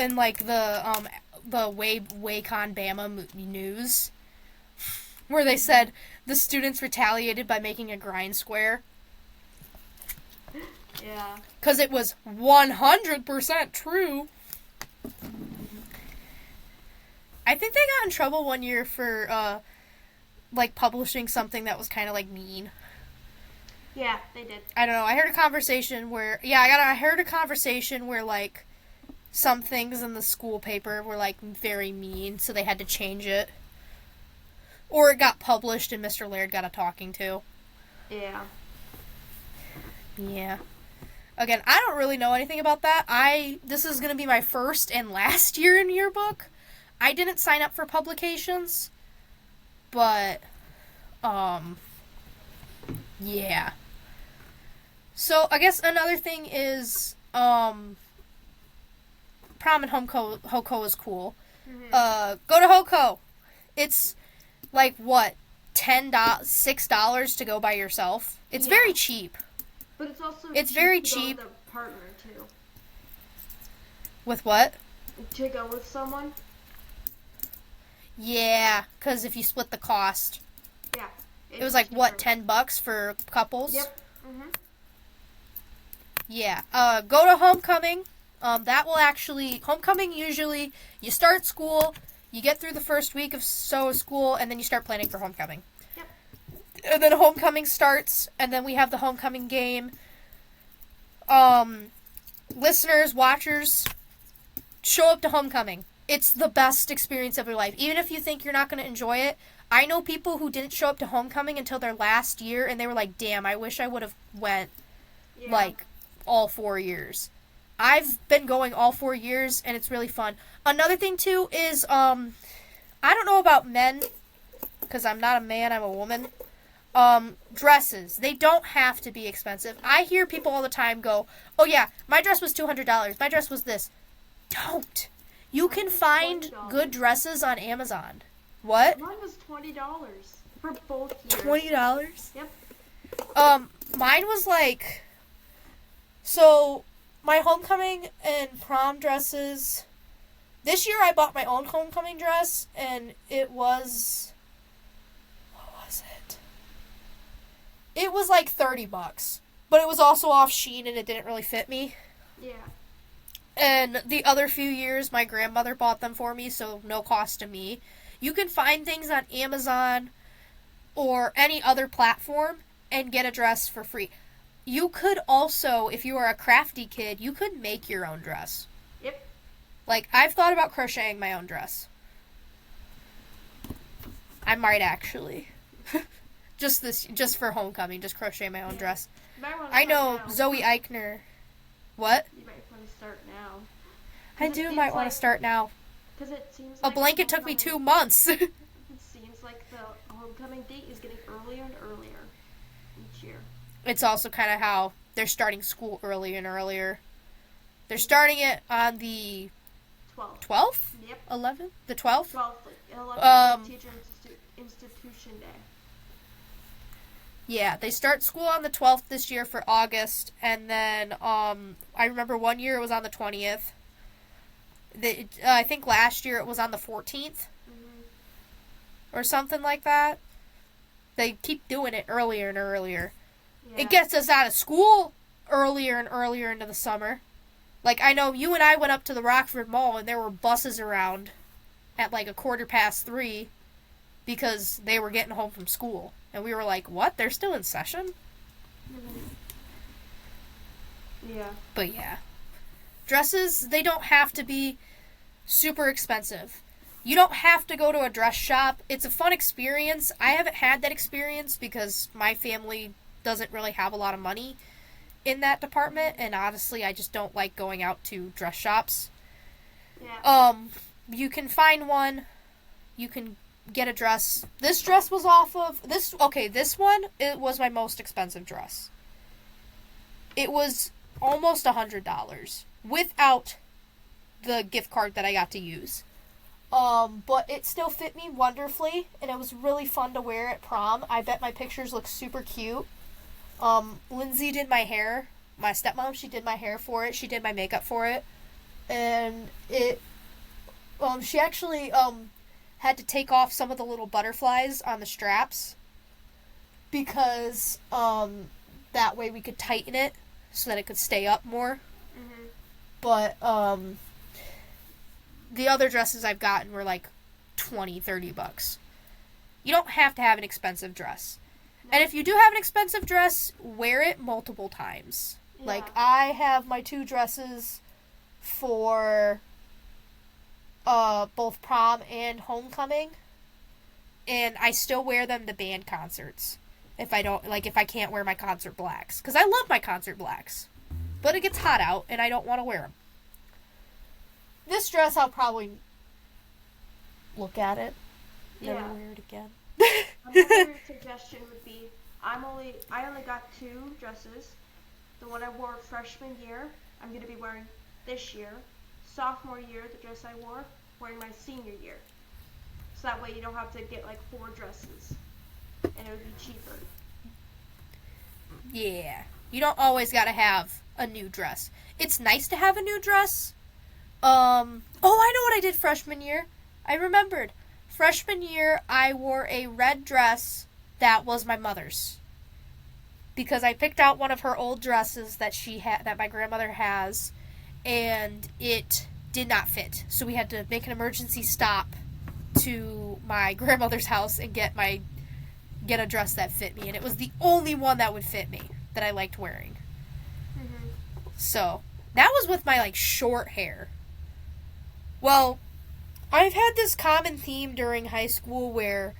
Bama news, where they said the students retaliated by making a grind square. Yeah. Because it was 100% true. I think they got in trouble one year for, publishing something that was kind of, mean. Yeah, they did. I don't know. I heard a conversation where, some things in the school paper were, very mean, so they had to change it. Or it got published and Mr. Laird got a talking to. Yeah. Yeah. Again, I don't really know anything about that. This is going to be my first and last year in yearbook. I didn't sign up for publications, but, yeah. So, I guess another thing is, prom and HoCo is cool. Mm-hmm. Go to HoCo. It's, $6 to go by yourself. It's very cheap. But it's also very to go cheap. with a partner, too. With what? To go with someone? Yeah, because if you split the cost. Yeah. It was $10 for couples? Yep. Mm-hmm. Yeah. Go to homecoming. Homecoming usually, you start school, you get through the first week of school, and then you start planning for homecoming. Yep. And then homecoming starts, and then we have the homecoming game. Listeners, watchers, show up to homecoming. It's the best experience of your life. Even if you think you're not going to enjoy it, I know people who didn't show up to homecoming until their last year, and they were like, damn, I wish I would have went, all 4 years. I've been going all 4 years, and it's really fun. Another thing, too, is, I don't know about men, because I'm not a man, I'm a woman. Dresses. They don't have to be expensive. I hear people all the time go, oh yeah, my dress was $200. My dress was this. Don't. You can find $20. Good dresses on Amazon. What? Mine was $20 for both years. $20? Yep. Mine was so my homecoming and prom dresses. This year I bought my own homecoming dress, and it was, what was it? It was $30, but it was also off Shein and it didn't really fit me. Yeah. And the other few years, my grandmother bought them for me, so no cost to me. You can find things on Amazon or any other platform and get a dress for free. You could also, if you are a crafty kid, you could make your own dress. Yep. I've thought about crocheting my own dress. I might actually. just for homecoming, just crochet my own dress. I know Zoe Eichner. What? You might put I do might want to start now. Because it seems A like blanket took me 2 months. it seems like the homecoming date is getting earlier and earlier each year. It's also kind of how they're starting school earlier and earlier. They're starting it on the 12th? Yep. 11th? The 12th? 12th. 11th Teacher Institution Day. Yeah, they start school on the 12th this year for August, and then I remember one year it was on the 20th. I think last year it was on the 14th. Or something like that. They keep doing it earlier and earlier. Yeah. It gets us out of school earlier and earlier into the summer. Like, I know you and I went up to the Rockford Mall and there were buses around at like 3:15 because they were getting home from school. And we were like, what? They're still in session? Yeah. But yeah. Dresses, they don't have to be super expensive. You don't have to go to a dress shop. It's a fun experience. I haven't had that experience because my family doesn't really have a lot of money in that department, and honestly, I just don't like going out to dress shops. Yeah. You can find one. You can get a dress. This dress was off of this. Okay, this one, it was my most expensive dress. It was almost $100 without the gift card that I got to use. But it still fit me wonderfully, and it was really fun to wear at prom. I bet my pictures look super cute. Lindsay did my hair. My stepmom, she did my hair for it. She did my makeup for it. And she actually, had to take off some of the little butterflies on the straps because, that way we could tighten it so that it could stay up more. Mm-hmm. But, the other dresses I've gotten were like $20-$30. You don't have to have an expensive dress. No. And if you do have an expensive dress, wear it multiple times. Yeah. Like, I have my 2 dresses for both prom and homecoming, and I still wear them to band concerts. If I can't wear my concert blacks. Because I love my concert blacks. But it gets hot out, and I don't want to wear them. This dress, I'll probably look at it. Never wear it again. Another suggestion would be, I only got 2 dresses. The one I wore freshman year, I'm going to be wearing this year. Sophomore year, the dress I wore, wearing my senior year. So that way you don't have to get like 4 dresses. And it would be cheaper. Yeah. You don't always got to have a new dress. It's nice to have a new dress. I know what I did freshman year. I remembered. Freshman year, I wore a red dress that was my mother's. Because I picked out one of her old dresses that that my grandmother has, and it did not fit. So we had to make an emergency stop to my grandmother's house and get a dress that fit me. And it was the only one that would fit me, that I liked wearing. Mm-hmm. So, that was with my, short hair. Well, I've had this common theme during high school where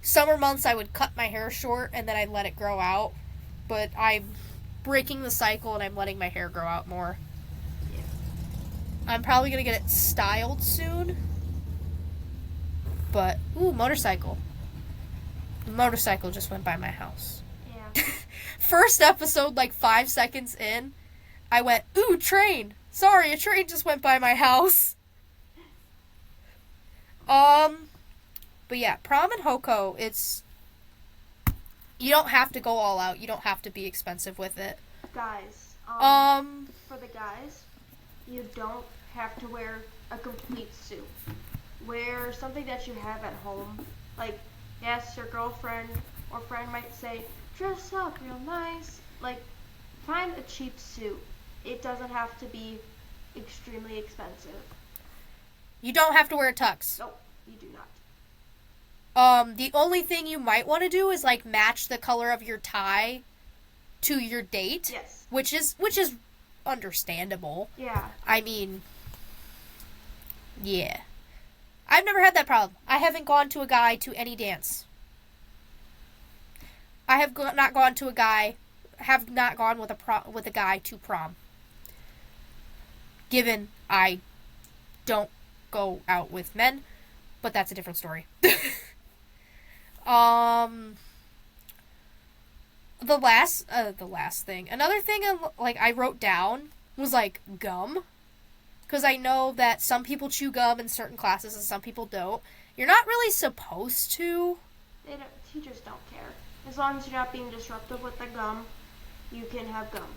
summer months I would cut my hair short and then I'd let it grow out. But I'm breaking the cycle and I'm letting my hair grow out more. Yeah. I'm probably going to get it styled soon. But, motorcycle. The motorcycle just went by my house. Yeah. First episode, 5 seconds in, I went, train. Sorry, a train just went by my house. But yeah, prom and Hoko, you don't have to go all out. You don't have to be expensive with it. Guys, for the guys, you don't have to wear a complete suit. Wear something that you have at home. Yes, your girlfriend or friend might say, dress up real nice. Find a cheap suit. It doesn't have to be extremely expensive. You don't have to wear a tux. Nope, you do not. The only thing you might want to do is match the color of your tie to your date. Yes. Which is understandable. Yeah. I mean, yeah. I've never had that problem. I haven't gone to a guy to any dance. I have not gone with a guy to prom. Given I don't go out with men, but that's a different story. The last thing, another thing, like, I wrote down was, like, gum, because I know that some people chew gum in certain classes and some people don't. You're not really supposed to. Teachers don't care. As long as you're not being disruptive with the gum, you can have gum.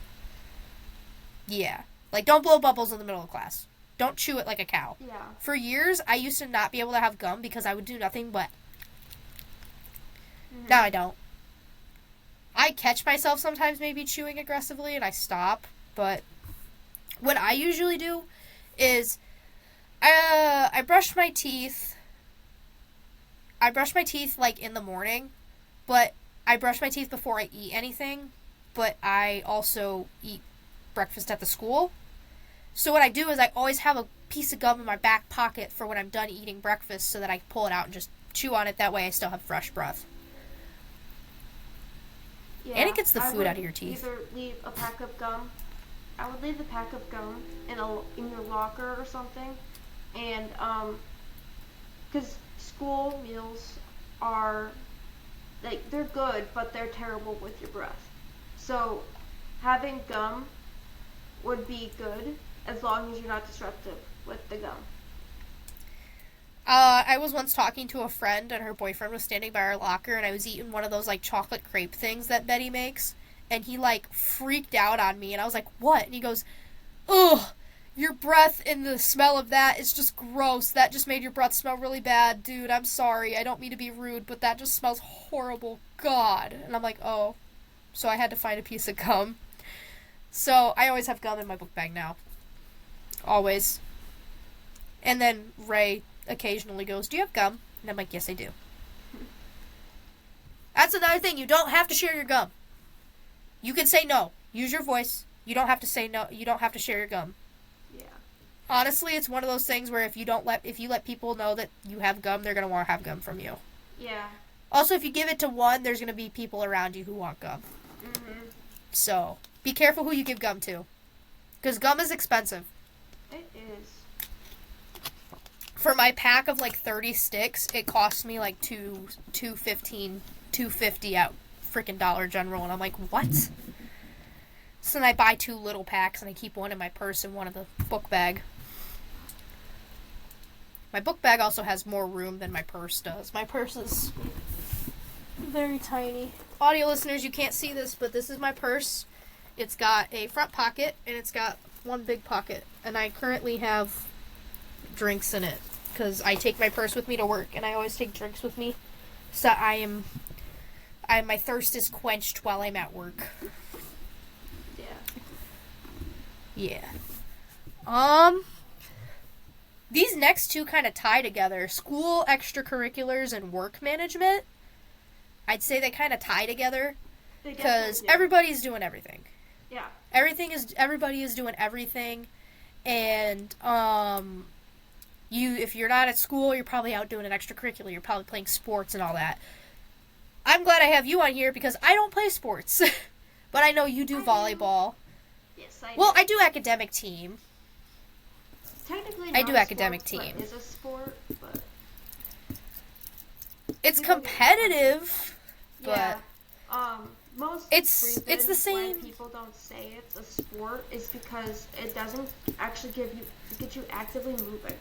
Yeah. Like, don't blow bubbles in the middle of class. Don't chew it like a cow. Yeah. For years, I used to not be able to have gum because I would do nothing but... Mm-hmm. Now I don't. I catch myself sometimes maybe chewing aggressively and I stop, but what I usually do is I brush my teeth. I brush my teeth, like, in the morning, but I brush my teeth before I eat anything, but I also eat breakfast at the school. So what I do is I always have a piece of gum in my back pocket for when I'm done eating breakfast so that I can pull it out and just chew on it. That way I still have fresh breath. Yeah, and it gets the food out of your teeth. Either leave a pack of gum. I would leave the pack of gum in your locker or something, and because school meals are, like, they're good, but they're terrible with your breath. So having gum would be good as long as you're not disruptive with the gum. I was once talking to a friend, and her boyfriend was standing by our locker, and I was eating one of those, like, chocolate crepe things that Betty makes, and he, like, freaked out on me, and I was like, what? And he goes, ugh, your breath and the smell of that is just gross. That just made your breath smell really bad. Dude, I'm sorry. I don't mean to be rude, but that just smells horrible. God. And I'm like, oh. So I had to find a piece of gum. So I always have gum in my book bag now. Always. And then Ray occasionally goes, do you have gum? And I'm like, yes, I do. That's another thing. You don't have to share your gum. You can say no. Use your voice. You don't have to say no. You don't have to share your gum. Yeah. Honestly, it's one of those things where if you let people know that you have gum, they're going to want to have gum from you. Yeah. Also, if you give it to one, there's going to be people around you who want gum. Mm-hmm. So, be careful who you give gum to. Because gum is expensive. It is. For my pack of, like, 30 sticks, it costs me, like, $2.50 at freaking Dollar General. And I'm like, what? So then I buy 2 little packs, and I keep one in my purse and one in the book bag. My book bag also has more room than my purse does. My purse is very tiny. Audio listeners, you can't see this, but this is my purse. It's got a front pocket, and it's got one big pocket. And I currently have drinks in it, because I take my purse with me to work, and I always take drinks with me. So my thirst is quenched while I'm at work. Yeah. These next two kind of tie together. School, extracurriculars, and work management. I'd say they kind of tie together. Because everybody's doing everything. Yeah. Everybody is doing everything. And, if you're not at school, you're probably out doing an extracurricular. You're probably playing sports and all that. I'm glad I have you on here because I don't play sports. But I know you do volleyball. Yes, I do. Well, I do academic team. Technically, I do academic team. Is a sport, but it's competitive. Yeah. But most it's the same. When people don't say it's a sport, is because it doesn't actually get you actively moving,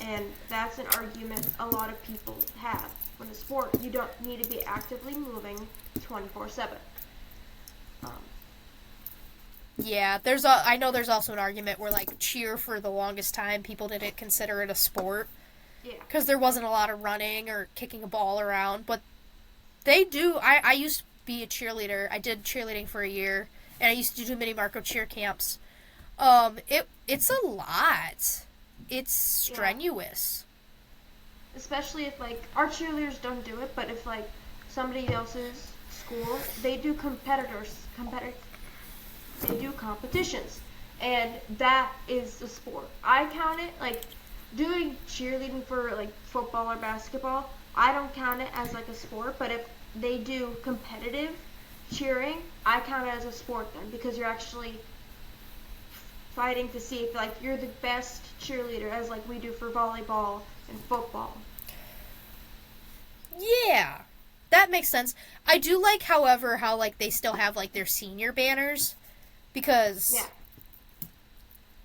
and that's an argument a lot of people have. When a sport, you don't need to be actively moving 24/7. Yeah, I know there's also an argument where, like, cheer for the longest time, people didn't consider it a sport. Yeah. Because there wasn't a lot of running or kicking a ball around, but they do. I used to be a cheerleader. I did cheerleading for a year, and I used to do mini Marco cheer camps. It's a lot. It's strenuous. Yeah. Especially if, like, our cheerleaders don't do it, but if, like, somebody else's school, they do they do competitions, and that is the sport. I count it, like, doing cheerleading for, like, football or basketball, I don't count it as, like, a sport, but if they do competitive cheering, I count it as a sport then, because you're actually fighting to see if like you're the best cheerleader, as like we do for volleyball and football. Yeah, that makes sense. I do like, however, how like they still have like their senior banners, because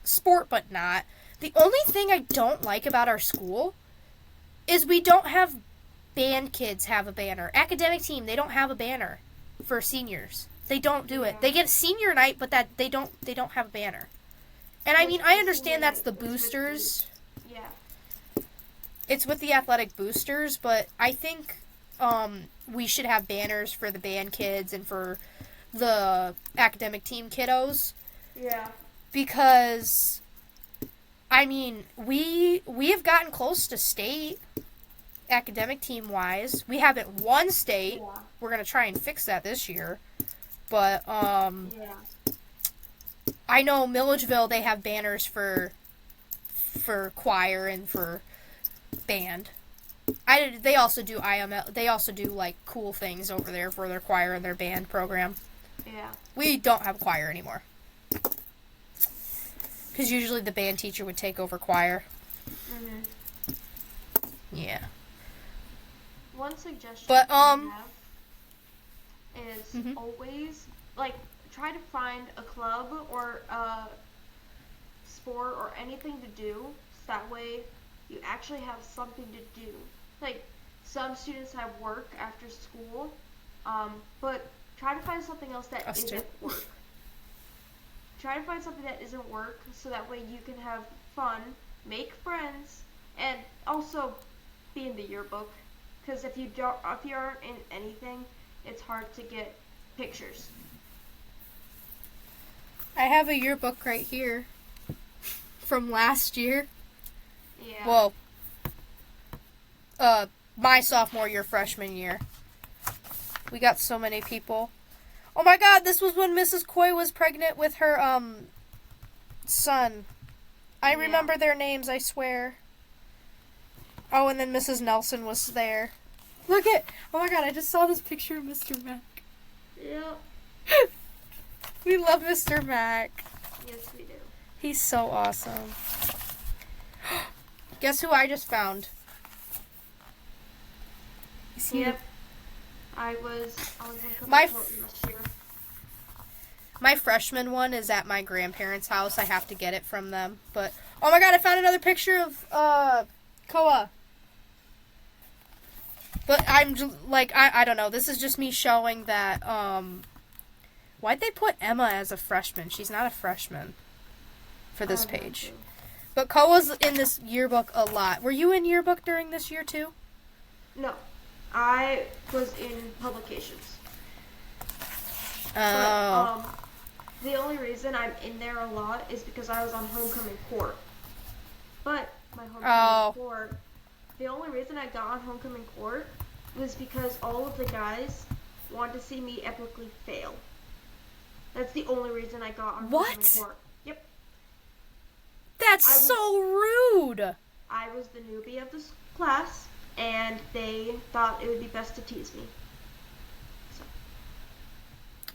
sport but not. The only thing I don't like about our school is we don't have band kids have a banner. Academic team, they don't have a banner for seniors. They don't do it. They get senior night, but that they don't have a banner. And I mean, I understand that's the boosters. Yeah. It's with the athletic boosters, but I think we should have banners for the band kids and for the academic team kiddos. Yeah. Because, I mean, we have gotten close to state academic team wise. We haven't won state. Yeah. We're gonna try and fix that this year. But I know Milledgeville, they have banners for choir and for band. They also do IML. They also do like cool things over there for their choir and their band program. Yeah. We don't have choir anymore. Because usually the band teacher would take over choir. Mhm. Yeah. One suggestion But, I have is always, like, try to find a club or a sport or anything to do, so that way you actually have something to do. Like, some students have work after school, but try to find something else that isn't work. Try to find something that isn't work, so that way you can have fun, make friends, and also be in the yearbook. Because if you aren't in anything, it's hard to get pictures. I have a yearbook right here from last year. Yeah. Well, my sophomore year, freshman year. We got so many people. Oh my God, this was when Mrs. Coy was pregnant with her, son. I remember their names, I swear. Oh, and then Mrs. Nelson was there. Oh my God, I just saw this picture of Mr. Mack. Yeah. We love Mr. Mack. Yes, we do. He's so awesome. Guess who I just found? Yep. I was in My last year. My freshman one is at my grandparents' house. I have to get it from them. But, oh my God, I found another picture of, Koa. But I'm, like, I don't know. This is just me showing that, why'd they put Emma as a freshman? She's not a freshman for this page. But Koa's in this yearbook a lot. Were you in yearbook during this year, too? No. I was in publications. Oh. But, the only reason I'm in there a lot is because I was on homecoming court. But my homecoming court, the only reason I got on homecoming court was because all of the guys wanted to see me epically fail. That's the only reason I got on homecoming court. Yep. That's so rude. I was the newbie of this class, and they thought it would be best to tease me. So.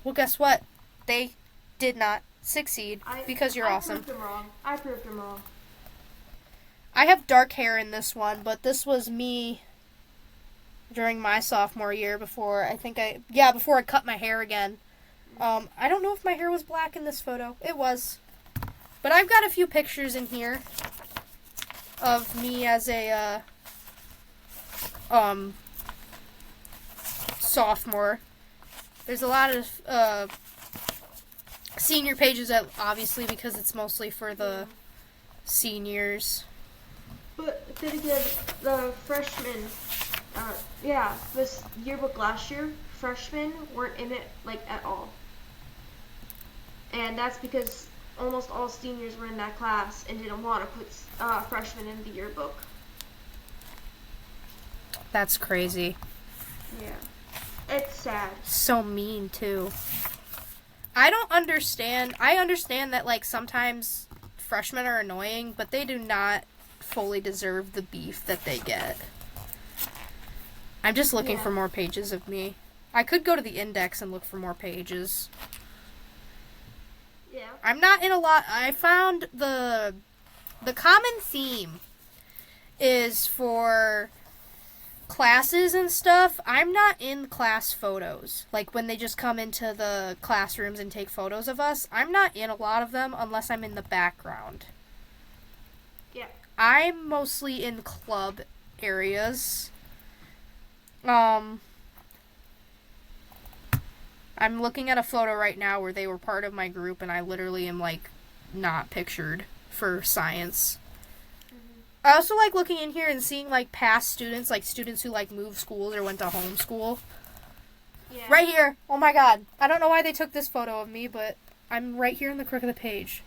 Well, guess what? They did not succeed because you're awesome. I proved them wrong. I have dark hair in this one, but this was me during my sophomore year before I cut my hair again. I don't know if my hair was black in this photo. It was. But I've got a few pictures in here of me as a sophomore. There's a lot of senior pages, obviously, because it's mostly for the seniors. But then again, the freshmen, this yearbook last year, freshmen weren't in it, like, at all. And that's because almost all seniors were in that class and didn't want to put freshmen in the yearbook. That's crazy. Yeah. It's sad. So mean, too. I don't understand. I understand that, like, sometimes freshmen are annoying, but they do not fully deserve the beef that they get. I'm just looking for more pages of me. I could go to the index and look for more pages. Yeah. I'm not in a lot. I found the common theme is for classes and stuff. I'm not in class photos. Like when they just come into the classrooms and take photos of us, I'm not in a lot of them unless I'm in the background. Yeah. I'm mostly in club areas. I'm looking at a photo right now where they were part of my group and I literally am like not pictured for science. I also like looking in here and seeing like past students, like students who like moved schools or went to homeschool. Yeah. Right here. Oh my god. I don't know why they took this photo of me, but I'm right here in the crook of the page.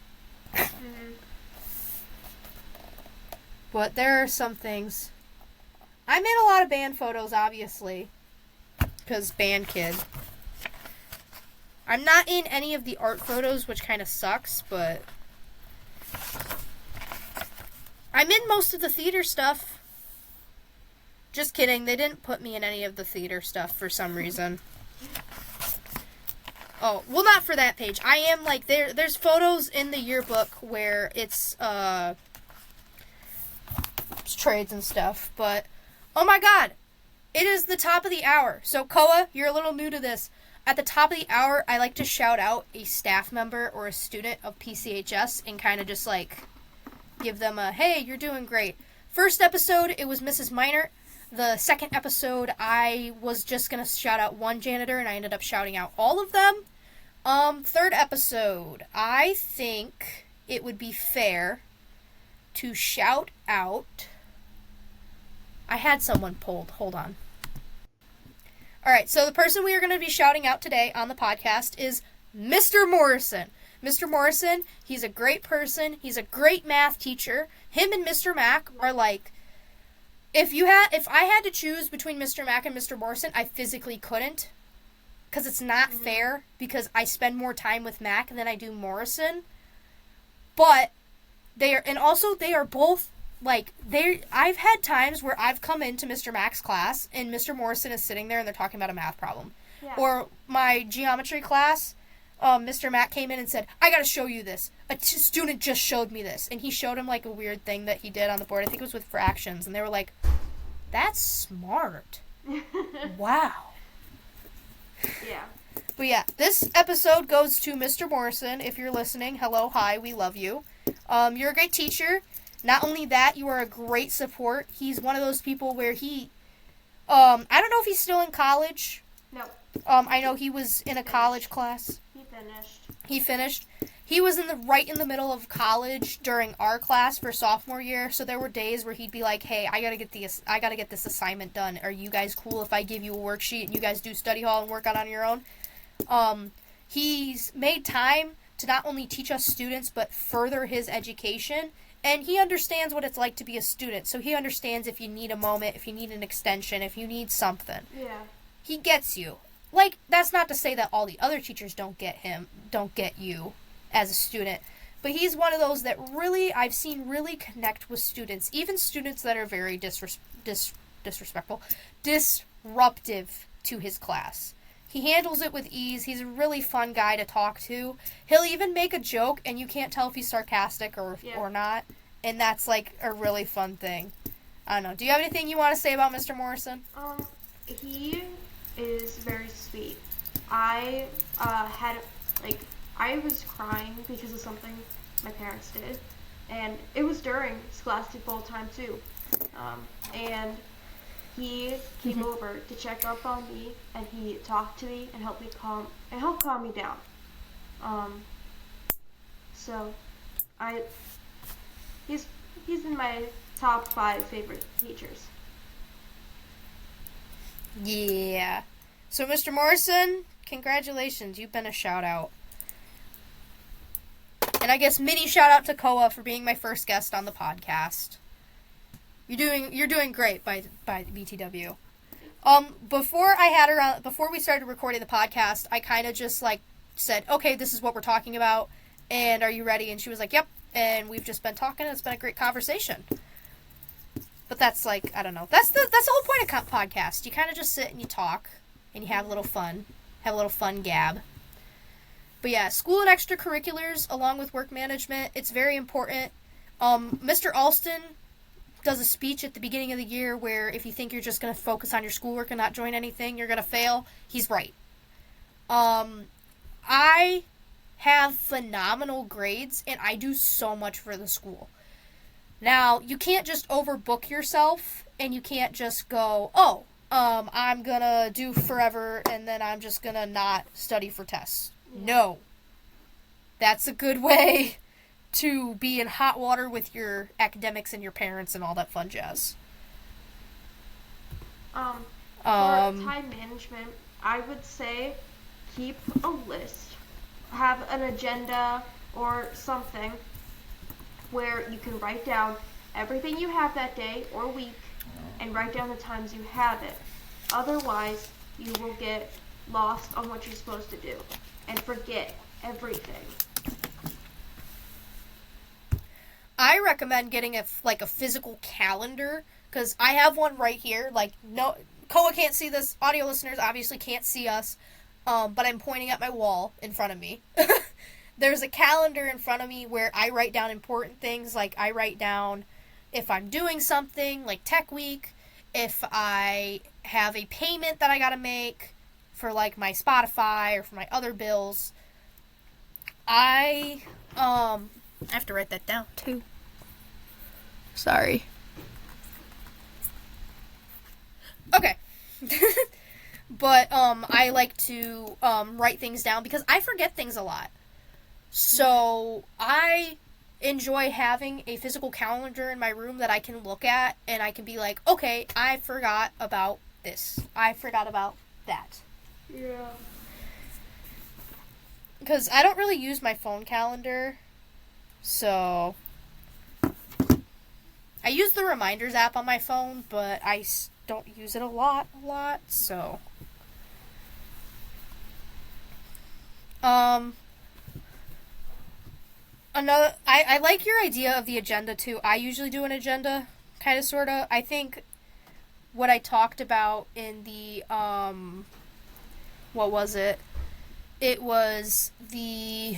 But there are some things. I'm in a lot of band photos, obviously. Because band kid. I'm not in any of the art photos, which kind of sucks, but I'm in most of the theater stuff. Just kidding, they didn't put me in any of the theater stuff for some reason. Oh, well, not for that page. I am, like, there's photos in the yearbook where it's trades and stuff, but, oh my god, it is the top of the hour. So, Koa, you're a little new to this. At the top of the hour, I like to shout out a staff member or a student of PCHS and kind of just, like, give them a, hey, you're doing great. First episode, it was Mrs. Minor. The second episode, I was just going to shout out one janitor, and I ended up shouting out all of them. Third episode, I think it would be fair to shout out... I had someone pulled. Hold on. Alright, so the person we are going to be shouting out today on the podcast is Mr. Morrison. Mr. Morrison, he's a great person. He's a great math teacher. Him and Mr. Mack are like... If I had to choose between Mr. Mack and Mr. Morrison, I physically couldn't. Because it's not fair. Because I spend more time with Mack than I do Morrison. But they are both... Like, I've had times where I've come into Mr. Mack's class, and Mr. Morrison is sitting there, and they're talking about a math problem. Yeah. Or my geometry class, Mr. Mack came in and said, I gotta show you this. A student just showed me this. And he showed him, like, a weird thing that he did on the board. I think it was with fractions. And they were like, that's smart. Wow. Yeah. But yeah, this episode goes to Mr. Morrison. If you're listening, hello, hi, we love you. You're a great teacher. Not only that, you are a great support. He's one of those people where he... I don't know if he's still in college. No. I know he was in a college class. He finished. He was right in the middle of college during our class for sophomore year, so there were days where he'd be like, hey, I gotta get this assignment done. Are you guys cool if I give you a worksheet and you guys do study hall and work on your own? He's made time to not only teach us students, but further his education. And he understands what it's like to be a student. So he understands if you need a moment, if you need an extension, if you need something. Yeah. He gets you. Like, that's not to say that all the other teachers don't get you as a student. But he's one of those that I've seen really connect with students. Even students that are very disrespectful, disruptive to his class. He handles it with ease. He's a really fun guy to talk to. He'll even make a joke, and you can't tell if he's sarcastic or not. And that's, like, a really fun thing. I don't know. Do you have anything you want to say about Mr. Morrison? He is very sweet. I was crying because of something my parents did. And it was during Scholastic Bowl time, too. And... he came over to check up on me, and he talked to me and helped calm me down. He's in my top 5 favorite teachers. Yeah. So, Mr. Morrison, congratulations. You've been a shout-out. And I guess mini shout-out to Koa for being my first guest on the podcast. You're doing great by BTW. Before we started recording the podcast, I kind of just like said, okay, this is what we're talking about, and are you ready? And she was like, yep. And we've just been talking. And it's been a great conversation. But that's like, I don't know. That's the whole point of podcast. You kind of just sit and you talk, and you have a little fun. Have a little fun gab. But yeah, school and extracurriculars along with work management, it's very important. Mr. Alston does a speech at the beginning of the year where if you think you're just going to focus on your schoolwork and not join anything, you're going to fail. He's right. I have phenomenal grades, and I do so much for the school. Now, you can't just overbook yourself, and you can't just go, I'm going to do forever, and then I'm just going to not study for tests. No. That's a good way to be in hot water with your academics and your parents and all that fun jazz. For time management, I would say keep a list. Have an agenda or something where you can write down everything you have that day or week and write down the times you have it. Otherwise, you will get lost on what you're supposed to do and forget everything. I recommend getting a physical calendar, because I have one right here. No, Koa can't see this. Audio listeners obviously can't see us, but I'm pointing at my wall in front of me. There's a calendar in front of me where I write down important things. Like, I write down if I'm doing something, like Tech Week, if I have a payment that I gotta make for, my Spotify or for my other bills. I have to write that down, too. Sorry. Okay. But, I like to, write things down because I forget things a lot. So, I enjoy having a physical calendar in my room that I can look at, and I can be like, okay, I forgot about this. I forgot about that. Yeah. Because I don't really use my phone calendar, so I use the reminders app on my phone, but I don't use it a lot, so I like your idea of the agenda too. I usually do an agenda, kind of, sort of. I think what I talked about in the what was it? It was the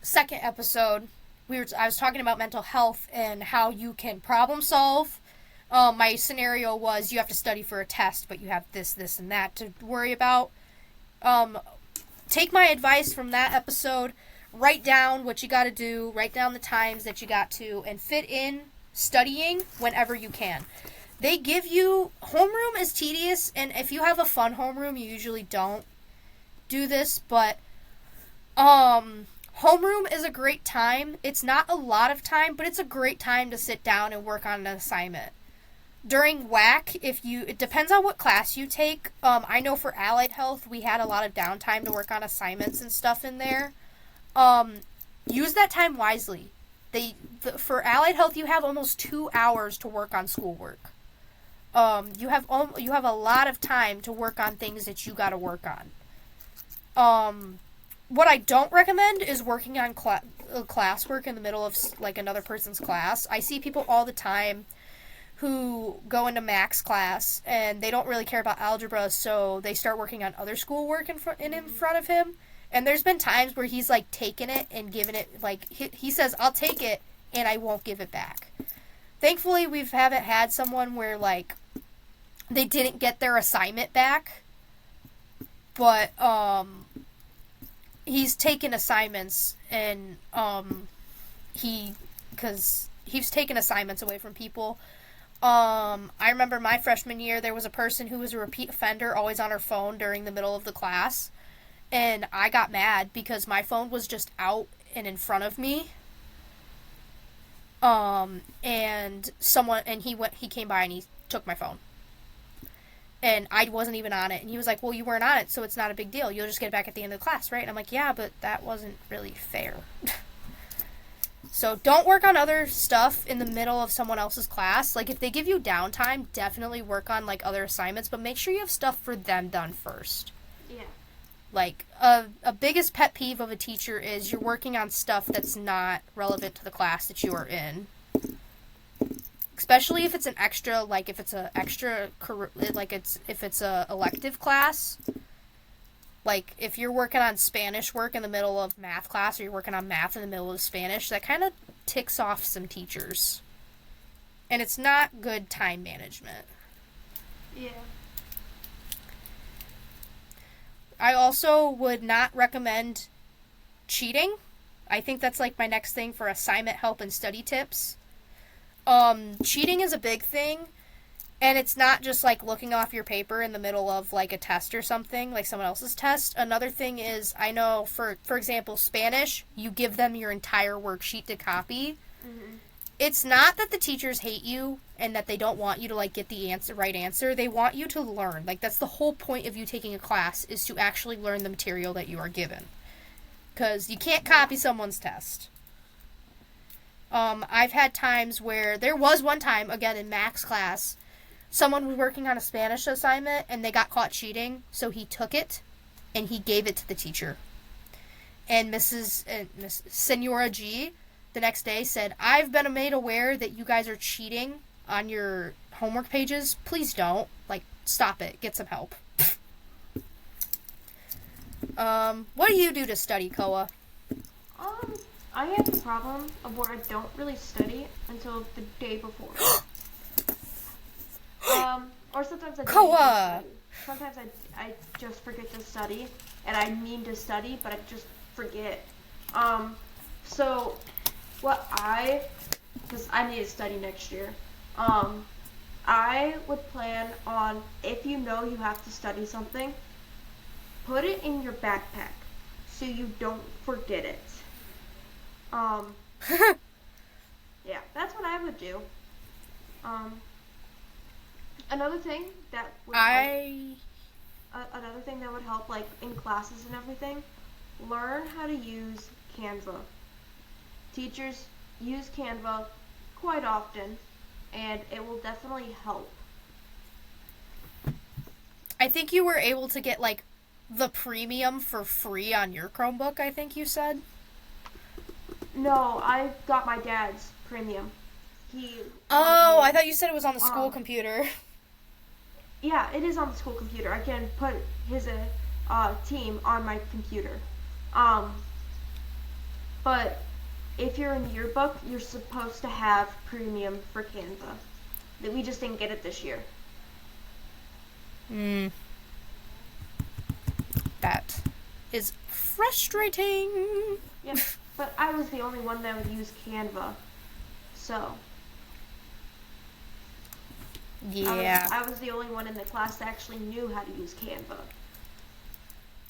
second episode. I was talking about mental health and how you can problem solve. My scenario was you have to study for a test, but you have this, and that to worry about. Take my advice from that episode. Write down what you got to do. Write down the times that you got to, and fit in studying whenever you can. They give you... Homeroom is tedious, and if you have a fun homeroom, you usually don't do this, but homeroom is a great time. It's not a lot of time, but it's a great time to sit down and work on an assignment. During WAC, it depends on what class you take. I know for Allied Health, we had a lot of downtime to work on assignments and stuff in there. Use that time wisely. For Allied Health, you have almost 2 hours to work on schoolwork. You have a lot of time to work on things that you got to work on. What I don't recommend is working on classwork in the middle of another person's class. I see people all the time who go into Mac's class and they don't really care about algebra, so they start working on other schoolwork in front of him. And there's been times where he's taken it and given it, he says, I'll take it, and I won't give it back. Thankfully, we haven't had someone where they didn't get their assignment back, but he's taken assignments, and because he's taken assignments away from people. I remember my freshman year, there was a person who was a repeat offender, always on her phone during the middle of the class, and I got mad because my phone was just out and in front of me. And he came by and he took my phone. And I wasn't even on it. And he was like, well, you weren't on it, so it's not a big deal. You'll just get it back at the end of the class, right? And I'm like, yeah, but that wasn't really fair. So don't work on other stuff in the middle of someone else's class. If they give you downtime, definitely work on, other assignments, but make sure you have stuff for them done first. Yeah. A biggest pet peeve of a teacher is you're working on stuff that's not relevant to the class that you are in. Especially if it's an extra, if it's a extra, if it's a elective class. Like, if you're working on Spanish work in the middle of math class, or you're working on math in the middle of Spanish, that kind of ticks off some teachers. And it's not good time management. Yeah. I also would not recommend cheating. I think that's like my next thing for assignment help and study tips. Cheating is a big thing, and it's not just like looking off your paper in the middle of like a test or something, like someone else's test. Another thing is, I know for example, Spanish, you give them your entire worksheet to copy. Mm-hmm. It's not that the teachers hate you and that they don't want you to like get the right answer. They want you to learn. Like, that's the whole point of you taking a class, is to actually learn the material that you are given. Because you can't copy someone's test. I've had times where, there was one time, again in Mac's class, someone was working on a Spanish assignment and they got caught cheating, so he took it and he gave it to the teacher. And Miss Senora G, the next day, said, "I've been made aware that you guys are cheating on your homework pages. Please don't. Like, stop it. Get some help." What do you do to study, Koa? I have the problem of where I don't really study until the day before. Or sometimes I don't Koa! even study. Sometimes I just forget to study, and I mean to study, but I just forget. So because I need to study next year, I would plan on, if you know you have to study something, put it in your backpack so you don't forget it. Yeah, that's what I would do. Another thing that would help, like in classes and everything, learn how to use Canva. Teachers use Canva quite often, and it will definitely help. I think you were able to get, like, the premium for free on your Chromebook, I think you said? No, I got my dad's premium. I thought you said it was on the school computer. Yeah, it is on the school computer. I can put his team on my computer. But if you're in yearbook, you're supposed to have premium for Canva. We just didn't get it this year. That is frustrating. Yeah, but I was the only one that would use Canva. So. Yeah. I was the only one in the class that actually knew how to use Canva.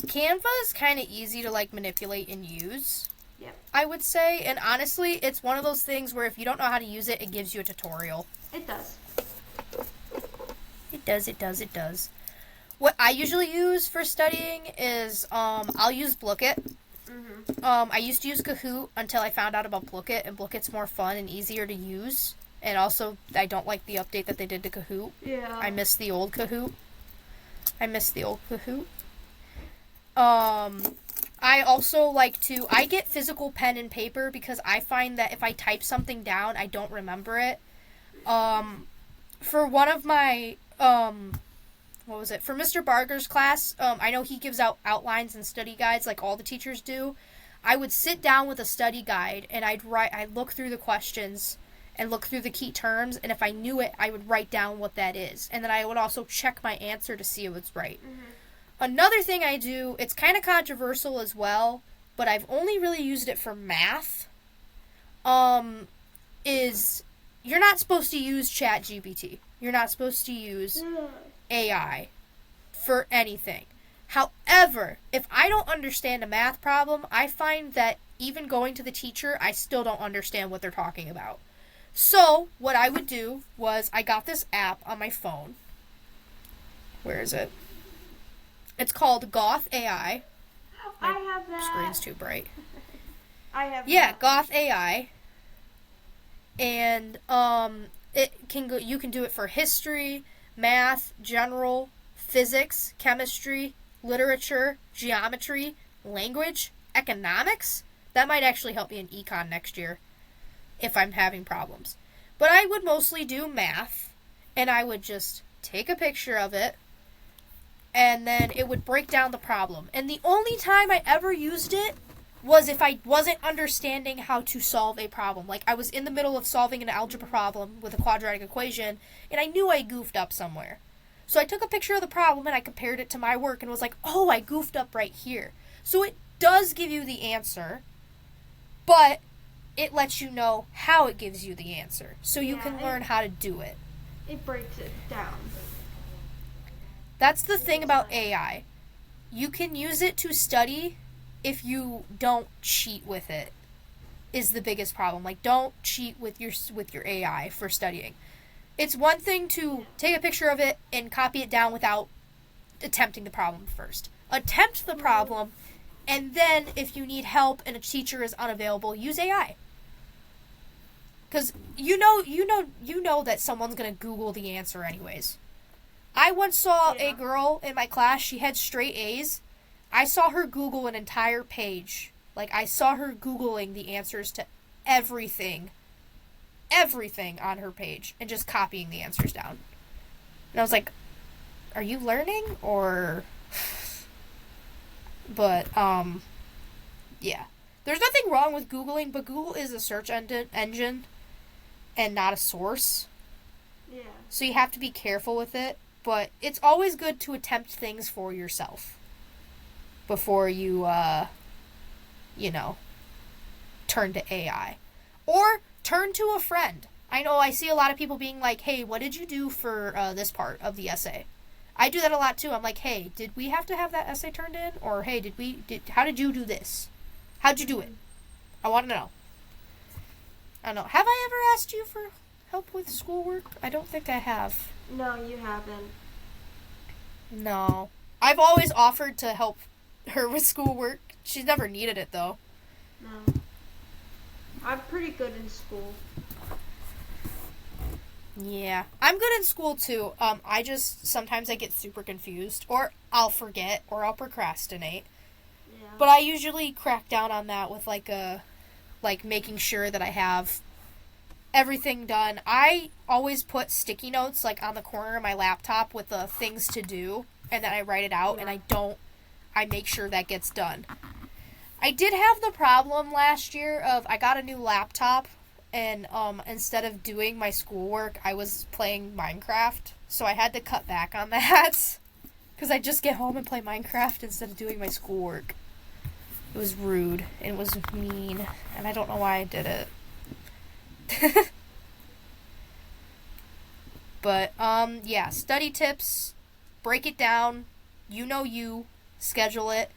Canva is kind of easy to, like, manipulate and use. Yeah. I would say, and honestly, it's one of those things where if you don't know how to use it, it gives you a tutorial. It does. It does. What I usually use for studying is, I'll use Blookit. Mm-hmm. I used to use Kahoot until I found out about Blookit, and Blookit's more fun and easier to use. And also, I don't like the update that they did to Kahoot. Yeah. I miss the old Kahoot. I also like to, I get physical pen and paper because I find that if I type something down, I don't remember it. For one of my, for Mr. Barger's class, I know he gives out outlines and study guides like all the teachers do. I would sit down with a study guide and I'd look through the questions and look through the key terms, and if I knew it, I would write down what that is. And then I would also check my answer to see if it's right. Mm-hmm. Another thing I do, it's kind of controversial as well, but I've only really used it for math, is you're not supposed to use ChatGPT. You're not supposed to use AI for anything. However, if I don't understand a math problem, I find that even going to the teacher, I still don't understand what they're talking about. So, what I would do was, I got this app on my phone. Where is it? It's called Goth AI. I have that. Screen's too bright. I have Yeah, that. Goth AI. And you can do it for history, math, general, physics, chemistry, literature, geometry, language, economics. That might actually help me in econ next year if I'm having problems. But I would mostly do math, and I would just take a picture of it, and then it would break down the problem. And the only time I ever used it was if I wasn't understanding how to solve a problem. Like, I was in the middle of solving an algebra problem with a quadratic equation, and I knew I goofed up somewhere. So I took a picture of the problem, and I compared it to my work, and was like, oh, I goofed up right here. So it does give you the answer, but it lets you know how it gives you the answer. So you can learn how to do it. It breaks it down. That's the thing about AI. You can use it to study if you don't cheat with it, is the biggest problem. Like, don't cheat with your AI for studying. It's one thing to take a picture of it and copy it down without attempting the problem first. Attempt the problem, and then if you need help and a teacher is unavailable, use AI. Because you know that someone's going to Google the answer anyways. I once saw a girl in my class, she had straight A's. I saw her Google an entire page. Like, I saw her Googling the answers to everything on her page, and just copying the answers down. And I was like, are you learning, or... But, yeah. There's nothing wrong with Googling, but Google is a search engine and not a source. Yeah. So you have to be careful with it, but it's always good to attempt things for yourself before you, turn to AI. Or turn to a friend. I know I see a lot of people being like, hey, what did you do for this part of the essay? I do that a lot too. I'm like, hey, did we have to have that essay turned in? Or, hey, how did you do this? How'd you do it? I want to know. I don't know. Have I ever asked you for help with schoolwork? I don't think I have. No, you haven't. No. I've always offered to help her with schoolwork. She's never needed it, though. No. I'm pretty good in school. Yeah. I'm good in school, too. Sometimes I get super confused. Or I'll forget, or I'll procrastinate. Yeah. But I usually crack down on that with, making sure that I have everything done. I always put sticky notes, on the corner of my laptop with the things to do, and then I write it out, and I make sure that gets done. I did have the problem last year of I got a new laptop, and instead of doing my schoolwork, I was playing Minecraft, so I had to cut back on that, because I just get home and play Minecraft instead of doing my schoolwork. It was rude, and it was mean, and I don't know why I did it. But, yeah, study tips, break it down, schedule it.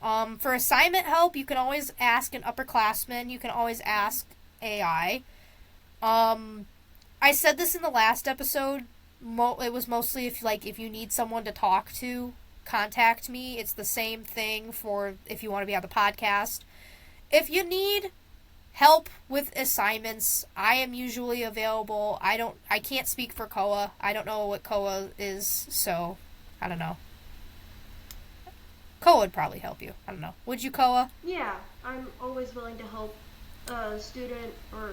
For assignment help, you can always ask an upperclassman, you can always ask AI. I said this in the last episode, it was mostly if you need someone to talk to, contact me. It's the same thing for if you want to be on the podcast. If you need help with assignments, I am usually available. I can't speak for Koa. I don't know what Koa is, so I don't know. Koa would probably help you. I don't know. Would you, Koa? Yeah, I'm always willing to help a student or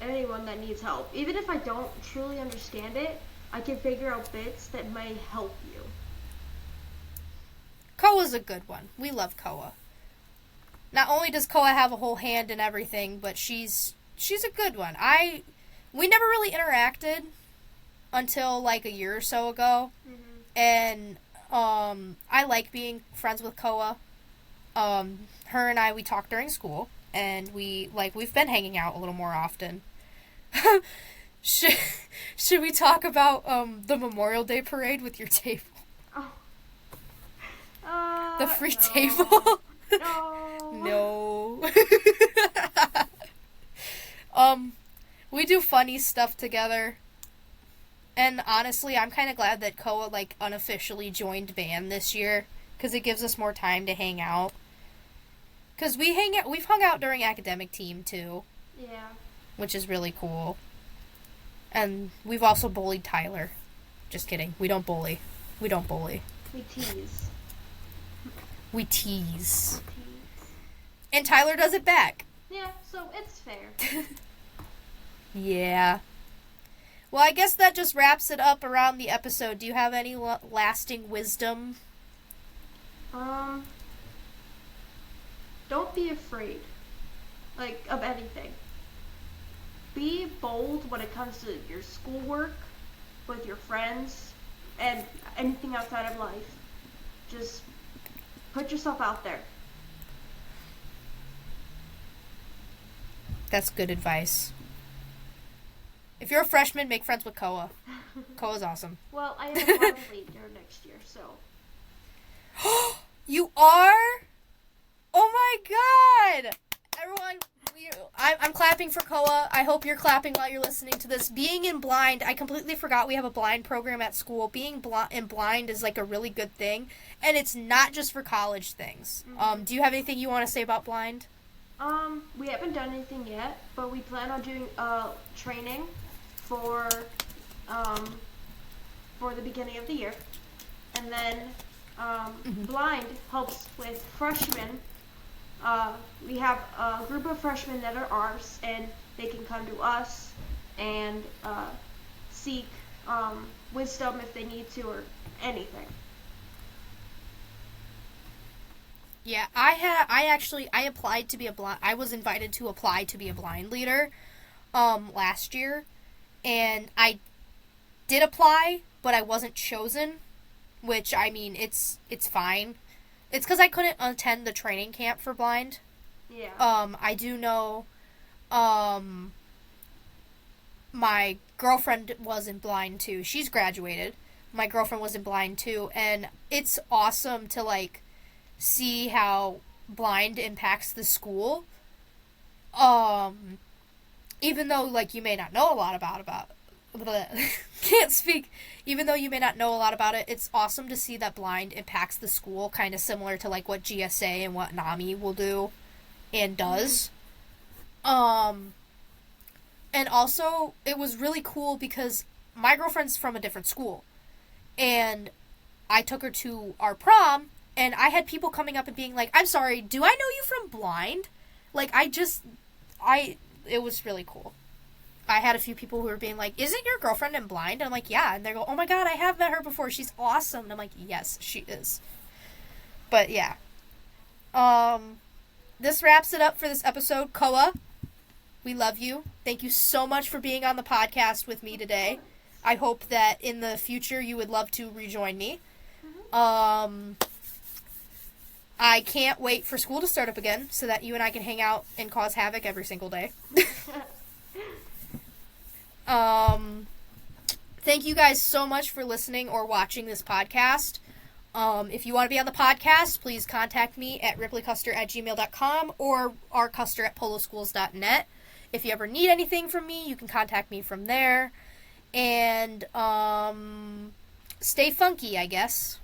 anyone that needs help. Even if I don't truly understand it, I can figure out bits that may help you. Koa's a good one. We love Koa. Not only does Koa have a whole hand in everything, but she's a good one. We never really interacted until a year or so ago. Mm-hmm. And I like being friends with Koa. Her and I, we talk during school, and we've been hanging out a little more often. Should we talk about the Memorial Day parade with your table? Oh. The free table? No. We do funny stuff together. And honestly, I'm kind of glad that Koa, unofficially joined band this year, because it gives us more time to hang out. Because we've hung out during academic team, too. Yeah. Which is really cool. And we've also bullied Tyler. Just kidding. We don't bully. We tease. We tease. And Tyler does it back. Yeah, so it's fair. Yeah. Well, I guess that just wraps it up around the episode. Do you have any lasting wisdom? Don't be afraid, like, of anything. Be bold when it comes to your schoolwork, with your friends, and anything outside of life. Just put yourself out there. That's good advice. If you're a freshman, make friends with Koa. Koa's awesome. Well, I am a final leader next year, so. You are? Oh my god! Everyone, I'm clapping for Koa. I hope you're clapping while you're listening to this. Being in blind, I completely forgot we have a blind program at school. Being in blind is like a really good thing, and it's not just for college things. Mm-hmm. Do you have anything you want to say about blind? We haven't done anything yet, but we plan on doing training for the beginning of the year, and then blind helps with freshmen. We have a group of freshmen that are ours, and they can come to us and seek wisdom if they need to, or anything. Yeah, I applied to be I was invited to apply to be a blind leader last year, and I did apply, but I wasn't chosen, which, I mean, it's fine. It's because I couldn't attend the training camp for blind. Yeah. I do know, my girlfriend was in blind too. She's graduated. My girlfriend was in blind too, and it's awesome to, like, see how blind impacts the school. Even though, like, you may not know a lot about can't speak. Even though you may not know a lot about it, it's awesome to see that blind impacts the school, kind of similar to, like, what GSA and what NAMI will do and does. And also, it was really cool because my girlfriend's from a different school, and I took her to our prom, and I had people coming up and being like, I'm sorry, do I know you from blind? Like, it was really cool. I had a few people who were being like, isn't your girlfriend in blind? And I'm like, yeah. And they go, oh my god, I have met her before. She's awesome. And I'm like, yes, she is. But yeah. This wraps it up for this episode. Koa, we love you. Thank you so much for being on the podcast with me today. I hope that in the future you would love to rejoin me. I can't wait for school to start up again so that you and I can hang out and cause havoc every single day. Thank you guys so much for listening or watching this podcast. If you want to be on the podcast, please contact me at ripleycuster@gmail.com or rcuster@poloschools.net. If you ever need anything from me, you can contact me from there. And, stay funky, I guess.